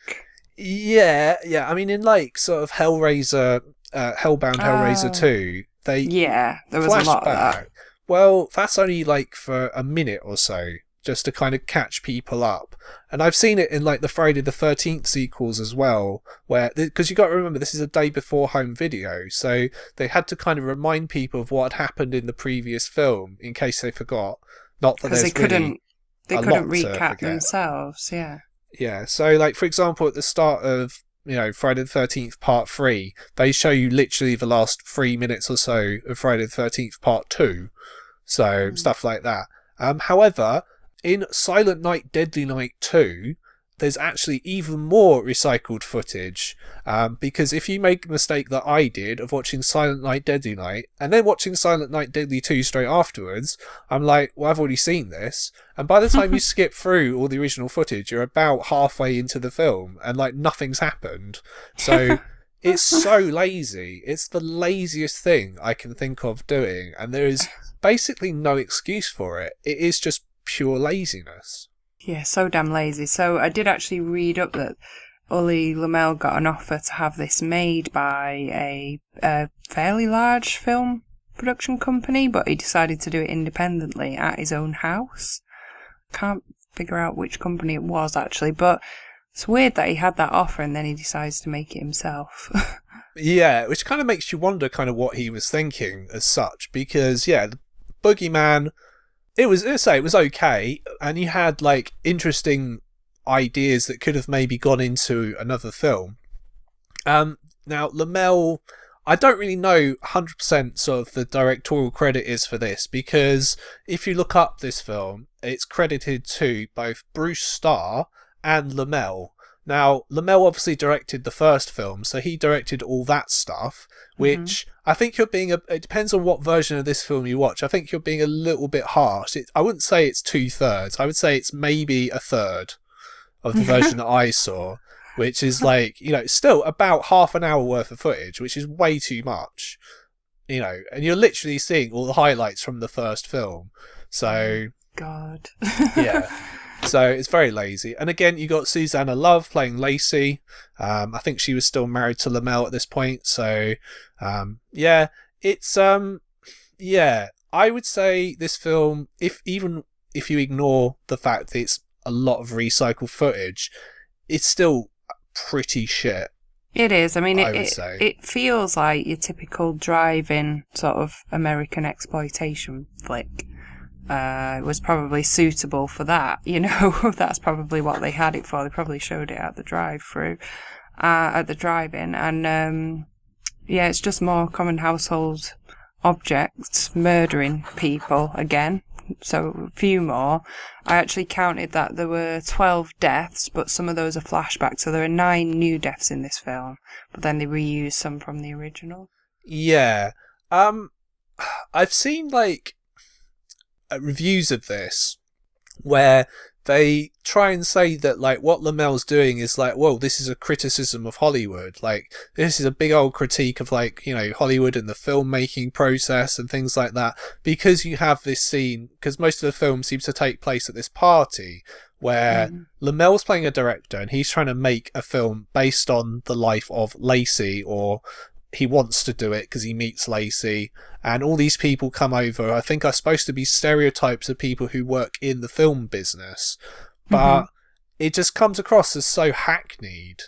Yeah. I mean, in like sort of Hellraiser, Hellbound Hellraiser 2, there was a lot of that. Well, that's only like for a minute or so, just to kind of catch people up. And I've seen it in like the Friday the 13th sequels as well, where, because you got to remember this is a day before home video, so they had to kind of remind people of what had happened in the previous film in case they forgot. Not that they couldn't recap themselves, yeah. Yeah, so like for example at the start of Friday the 13th Part 3, they show you literally the last 3 minutes or so of Friday the 13th Part 2, so stuff like that. However, in Silent Night Deadly Night 2, there's actually even more recycled footage, because if you make a mistake that I did of watching Silent Night Deadly Night and then watching Silent Night Deadly 2 straight afterwards, I'm like, well, I've already seen this. And by the time you skip through all the original footage, you're about halfway into the film and like nothing's happened. So it's so lazy. It's the laziest thing I can think of doing, and there is basically no excuse for it. It is just pure laziness. Yeah, so damn lazy. So I did actually read up that Ulli Lommel got an offer to have this made by a fairly large film production company, but he decided to do it independently at his own house. Can't figure out which company it was actually, but it's weird that he had that offer and then he decides to make it himself. Yeah, which kind of makes you wonder kind of what he was thinking as such, because the Boogeyman, it was okay, and you had like interesting ideas that could have maybe gone into another film. Now Lommel, I don't really know 100% sort of the directorial credit is for this, because if you look up this film, it's credited to both Bruce Starr and Lommel. Now, Lommel obviously directed the first film, so he directed all that stuff, which I think it depends on what version of this film you watch. I think you're being a little bit harsh. I wouldn't say it's 2/3. I would say it's maybe a third of the version that I saw, which is like, still about half an hour worth of footage, which is way too much, and you're literally seeing all the highlights from the first film. So, God. Yeah. So it's very lazy. And again, you got Susanna Love playing Lacey. I think she was still married to Lommel at this point. So yeah, it's yeah. I would say this film, even if you ignore the fact that it's a lot of recycled footage, it's still pretty shit. It is. I mean, I would say. It feels like your typical drive-in sort of American exploitation flick. It was probably suitable for that, you know. That's probably what they had it for. They probably showed it at the drive-through, at the drive-in, and yeah, it's just more common household objects murdering people again. So a few more. I actually counted that there were 12 deaths, but some of those are flashbacks. So there are 9 new deaths in this film, but then they reused some from the original. Yeah. I've seen like reviews of this where they try and say that like what Lommel's doing is like, whoa, this is a criticism of Hollywood. Like this is a big old critique of like, you know, Hollywood and the filmmaking process and things like that. Because you have this scene, because most of the film seems to take place at this party where Lommel's playing a director and he's trying to make a film based on the life of Lacey, or he wants to do it because he meets Lacey, and all these people come over. I think are supposed to be stereotypes of people who work in the film business, but it just comes across as so hackneyed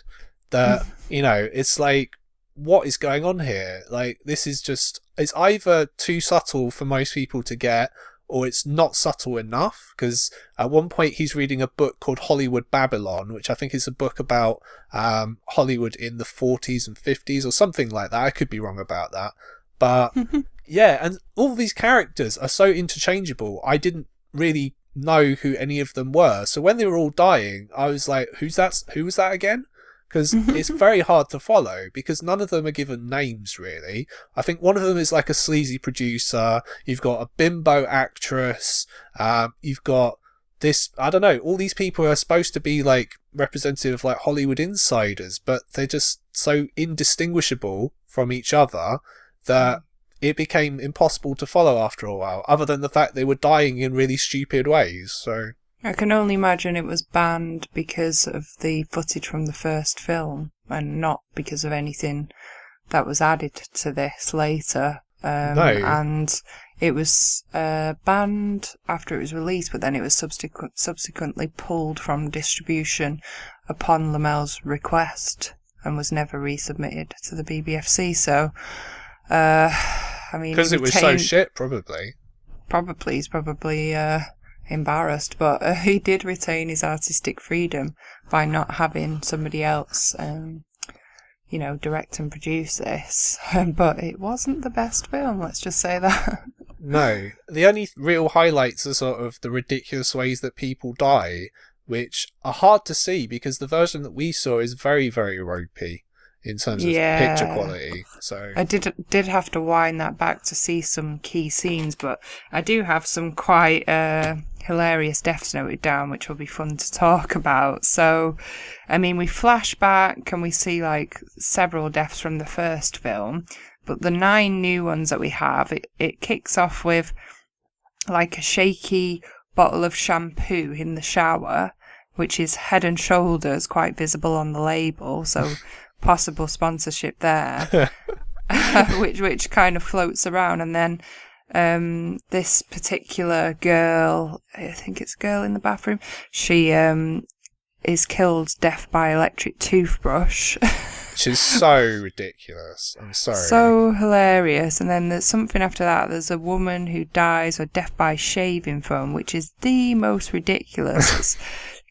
that, you know, it's like, what is going on here? Like, this is just, it's either too subtle for most people to get, or it's not subtle enough, because at one point he's reading a book called Hollywood Babylon, which I think is a book about Hollywood in the 40s and 50s or something like that. I could be wrong about that. But yeah, and all these characters are so interchangeable. I didn't really know who any of them were. So when they were all dying, I was like, who was that again? Because it's very hard to follow, because none of them are given names, really. I think one of them is like a sleazy producer. You've got a bimbo actress. You've got this, I don't know, all these people are supposed to be like representative of like Hollywood insiders, but they're just so indistinguishable from each other that it became impossible to follow after a while, other than the fact they were dying in really stupid ways. So I can only imagine it was banned because of the footage from the first film and not because of anything that was added to this later. No. And it was banned after it was released, but then it was subsequently pulled from distribution upon Lommel's request and was never resubmitted to the BBFC. So, I mean... Because it was so shit, probably. He's probably... embarrassed, but he did retain his artistic freedom by not having somebody else you know, direct and produce this. But it wasn't the best film, let's just say that. No, the only real highlights are sort of the ridiculous ways that people die, which are hard to see because the version that we saw is very, very ropey in terms of picture quality. So I did have to wind that back to see some key scenes, but I do have some quite hilarious deaths noted down, which will be fun to talk about. So, I mean, we flash back and we see like several deaths from the first film, but the 9 new ones that we have, it kicks off with like a shaky bottle of shampoo in the shower, which is Head and Shoulders, quite visible on the label, so possible sponsorship there, which kind of floats around. And then this particular girl, I think it's a girl in the bathroom, she is killed death by electric toothbrush. Which is so ridiculous. I'm sorry. So hilarious. And then there's something after that. There's a woman who dies or death by shaving foam, which is the most ridiculous.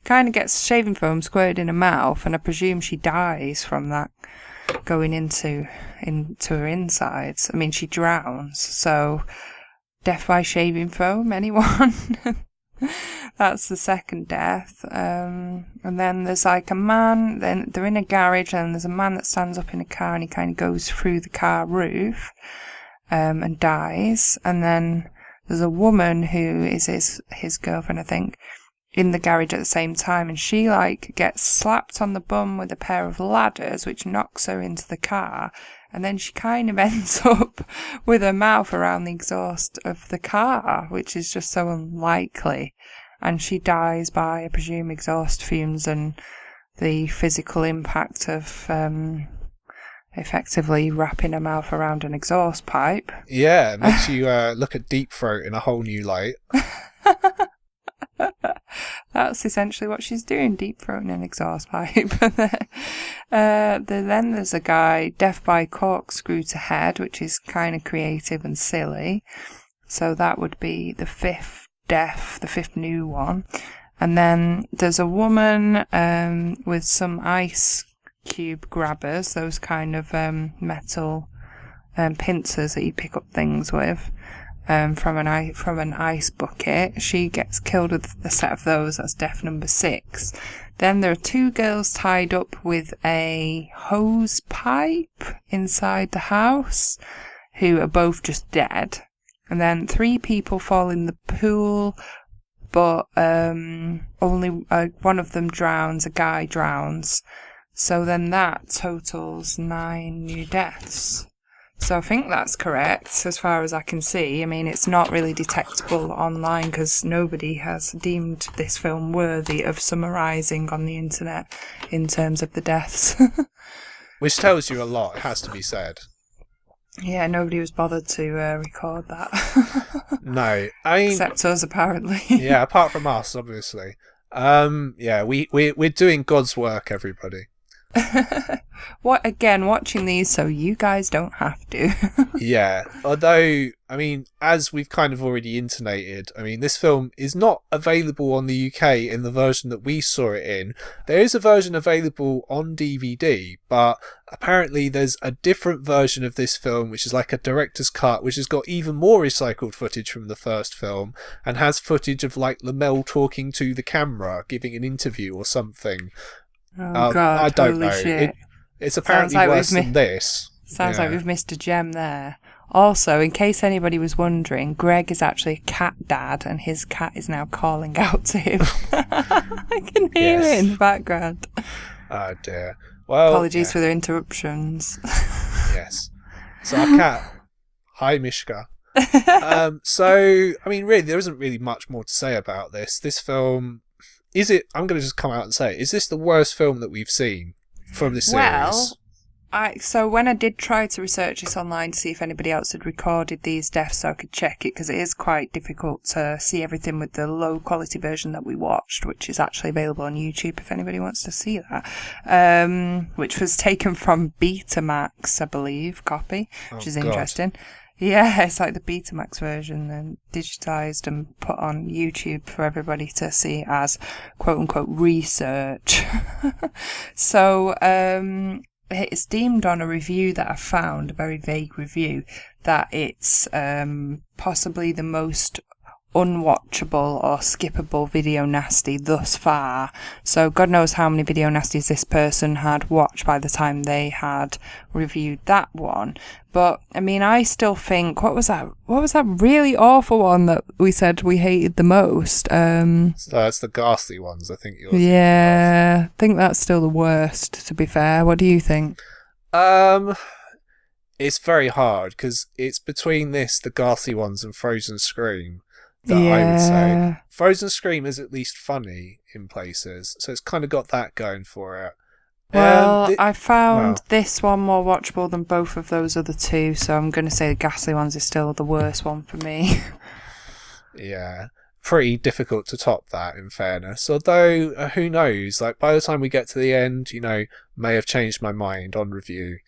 Kind of gets shaving foam squirted in her mouth, and I presume she dies from that going into her insides. I mean, she drowns, so death by shaving foam, anyone? That's the second death. And then there's like a man, then they're in a garage, and there's a man that stands up in a car, and he kind of goes through the car roof and dies. And then there's a woman who is his girlfriend, I think, in the garage at the same time, and she like gets slapped on the bum with a pair of ladders, which knocks her into the car, and then she kind of ends up with her mouth around the exhaust of the car, which is just so unlikely. and she dies by, I presume, exhaust fumes and the physical impact of effectively wrapping her mouth around an exhaust pipe. Yeah, it makes you look at Deep Throat in a whole new light. That's essentially what she's doing, deep throating an exhaust pipe. Then there's a guy, death by corkscrew to head, which is kind of creative and silly. So that would be the fifth death, the fifth new one. And then there's a woman with some ice cube grabbers, those kind of metal pincers that you pick up things with. From an ice bucket. She gets killed with a set of those. That's death number 6. Then there are 2 girls tied up with a hose pipe inside the house, who are both just dead. And then 3 people fall in the pool, but only one of them drowns. A guy drowns. So then that totals 9 new deaths. So I think that's correct, as far as I can see. I mean, it's not really detectable online because nobody has deemed this film worthy of summarising on the internet in terms of the deaths. Which tells you a lot, it has to be said. Yeah, nobody was bothered to record that. No, I mean... Except us, apparently. Yeah, apart from us, obviously. Yeah, we're doing God's work, everybody. Watching these so you guys don't have to. Yeah, although, I mean, as we've kind of already intimated, I mean, this film is not available on the UK in the version that we saw it in. There is a version available on DVD, but apparently there's a different version of this film, which is like a director's cut, which has got even more recycled footage from the first film, and has footage of, like, Lommel talking to the camera, giving an interview or something. Oh, God, I don't know. Shit. It's apparently like worse than this. Sounds like we've missed a gem there. Also, in case anybody was wondering, Greg is actually a cat dad, and his cat is now calling out to him. I can hear it in the background. Oh dear. Well, apologies for the interruptions. Yes. So our cat. Hi, Mishka. So, I mean, really, there isn't really much more to say about this. This film... Is it? I'm going to just come out and say, is this the worst film that we've seen from this series? Well, so when I did try to research this online to see if anybody else had recorded these deaths so I could check it, because it is quite difficult to see everything with the low quality version that we watched, which is actually available on YouTube if anybody wants to see that, which was taken from Betamax, I believe, copy, which is interesting. Yeah, it's like the Betamax version and digitised and put on YouTube for everybody to see as quote-unquote research. So it's deemed on a review that I found, a very vague review, that it's possibly the most unwatchable or skippable video nasty thus far. So God knows how many video nasties this person had watched by the time they had reviewed that one. But I mean, I still think, what was that really awful one that we said we hated the most? So that's the ghastly ones, I think you're I think that's still the worst, to be fair. What do you think? It's very hard because it's between this, the ghastly ones, and Frozen Scream. I would say Frozen Scream is at least funny in places, so it's kind of got that going for it. Well, I found this one more watchable than both of those other two, so I'm going to say the ghastly ones is still the worst one for me. Yeah, pretty difficult to top that, in fairness. Although, who knows? Like, by the time we get to the end, may have changed my mind on review,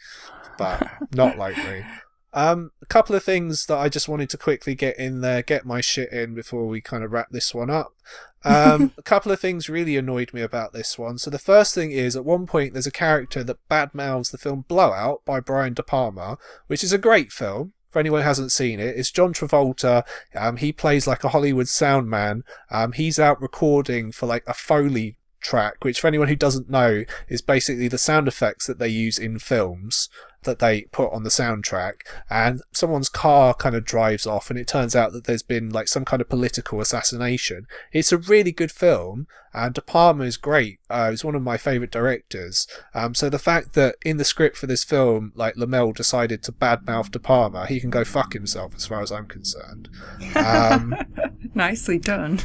but not likely. A couple of things that I just wanted to quickly get in there, get my shit in before we kind of wrap this one up. A couple of things really annoyed me about this one. So the first thing is, at one point there's a character that badmouths the film Blowout by Brian De Palma, which is a great film. For anyone who hasn't seen it, it's John Travolta. He plays like a Hollywood sound man. He's out recording for like a Foley track, which for anyone who doesn't know is basically the sound effects that they use in films. that they put on the soundtrack, and someone's car kind of drives off and it turns out that there's been like some kind of political assassination. It's a really good film, and De Palma is great. He's one of my favourite directors. So the fact that in the script for this film, like, Lommel decided to badmouth De Palma, he can go fuck himself as far as I'm concerned. Nicely done.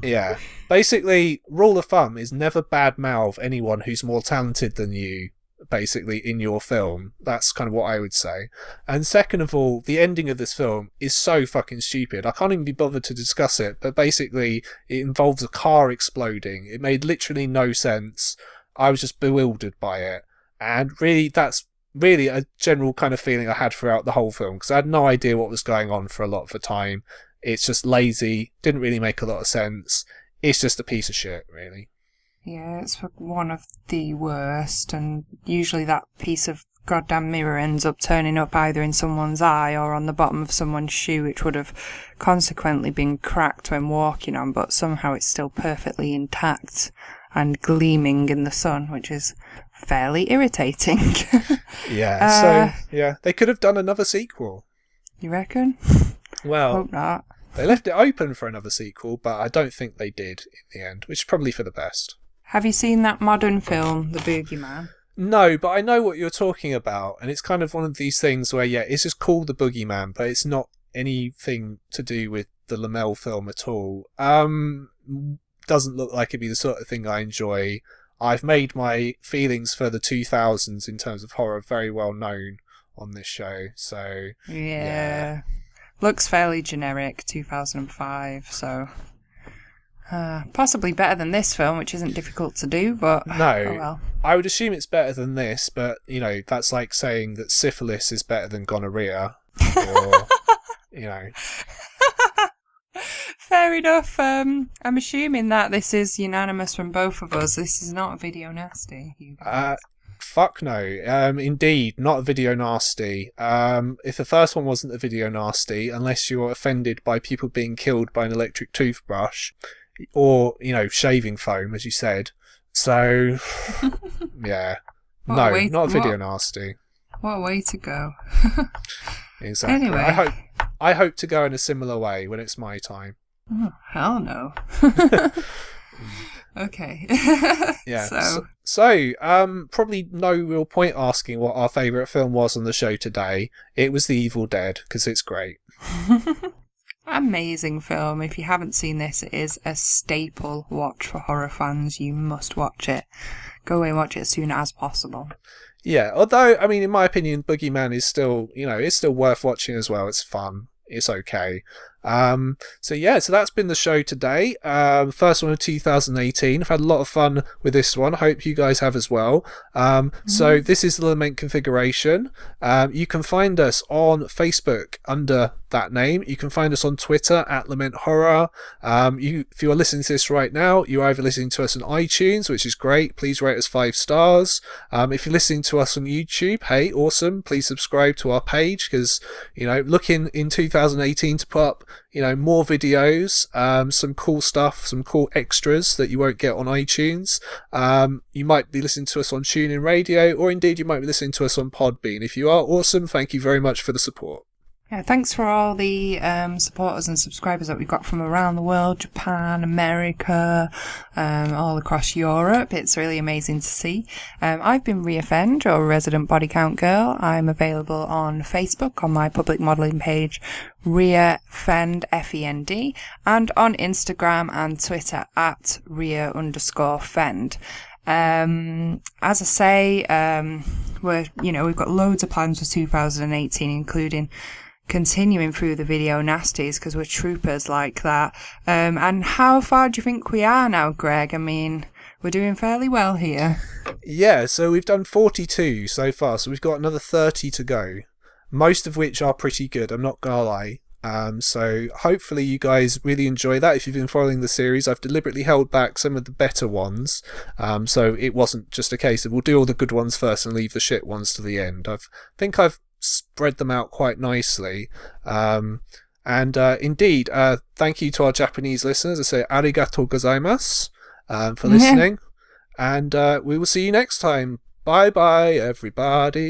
Yeah. Basically, rule of thumb is never badmouth anyone who's more talented than you, basically, in your film. That's kind of what I would say. And second of all, the ending of this film is so fucking stupid. I can't even be bothered to discuss it, but basically it involves a car exploding. It made literally no sense. I was just bewildered by it. And really, that's really a general kind of feeling I had throughout the whole film, because I had no idea what was going on for a lot of the time. It's just lazy, didn't really make a lot of sense. It's just a piece of shit, really. Yeah, it's one of the worst, and usually that piece of goddamn mirror ends up turning up either in someone's eye or on the bottom of someone's shoe, which would have consequently been cracked when walking on, but somehow it's still perfectly intact and gleaming in the sun, which is fairly irritating. Yeah, they could have done another sequel. You reckon? Well, hope not. They left it open for another sequel, but I don't think they did in the end, which is probably for the best. Have you seen that modern film, The Boogeyman? No, but I know what you're talking about, and it's kind of one of these things where, yeah, it's just called The Boogeyman, but it's not anything to do with the Lommel film at all. Doesn't look like it'd be the sort of thing I enjoy. I've made my feelings for the 2000s in terms of horror very well known on this show, so... Yeah. Looks fairly generic, 2005, so... possibly better than this film, which isn't difficult to do, but... No, oh well. I would assume it's better than this, but, you know, that's like saying that syphilis is better than gonorrhea, or, you know... Fair enough. I'm assuming that this is unanimous from both of us. This is not a video nasty. Fuck no. Indeed, not a video nasty. If the first one wasn't a video nasty, unless you're offended by people being killed by an electric toothbrush, or, you know, shaving foam, as you said. So, yeah. Not a video nasty. What a way to go. Exactly. Anyway. I hope to go in a similar way when it's my time. Oh, hell no. Okay. Yeah. So, probably no real point asking what our favourite film was on the show today. It was The Evil Dead, because it's great. Amazing film. If you haven't seen this, it is a staple watch for horror fans. You must watch it. Go away and watch it as soon as possible. Yeah, although, I mean, in my opinion, Boogeyman is still, you know, it's still worth watching as well. It's fun. It's okay. So that's been the show today. First one of 2018. I've had a lot of fun with this one. I hope you guys have as well. So this is the Lament configuration. You can find us on Facebook under that name. You can find us on Twitter at Lament Horror. If you are listening to this right now, you're either listening to us on iTunes, which is great. Please rate us 5 stars. If you're listening to us on YouTube, hey, awesome. Please subscribe to our page, because, you know, looking in 2018 to put up, you know, more videos, some cool stuff, some cool extras that you won't get on iTunes. You might be listening to us on TuneIn Radio, or indeed you might be listening to us on Podbean. If you are, awesome. Thank you very much for the support. Yeah, thanks for all the supporters and subscribers that we've got from around the world, Japan, America, all across Europe. It's really amazing to see. I've been Ria Fend, your resident body count girl. I'm available on Facebook on my public modelling page, Ria Fend, Fend, and on Instagram and Twitter at Ria_Fend. As I say, we've got loads of plans for 2018, including continuing through the video nasties, because we're troopers like that. And how far do you think we are now, Greg? I mean, we're doing fairly well here. Yeah, so we've done 42 so far, so we've got another 30 to go, most of which are pretty good, I'm not gonna lie. So hopefully you guys really enjoy that. If you've been following the series, I've deliberately held back some of the better ones, so it wasn't just a case of we'll do all the good ones first and leave the shit ones to the end. I think I've spread them out quite nicely. Indeed, thank you to our Japanese listeners. I say arigatou gozaimasu for listening, and we will see you next time. Bye bye, everybody.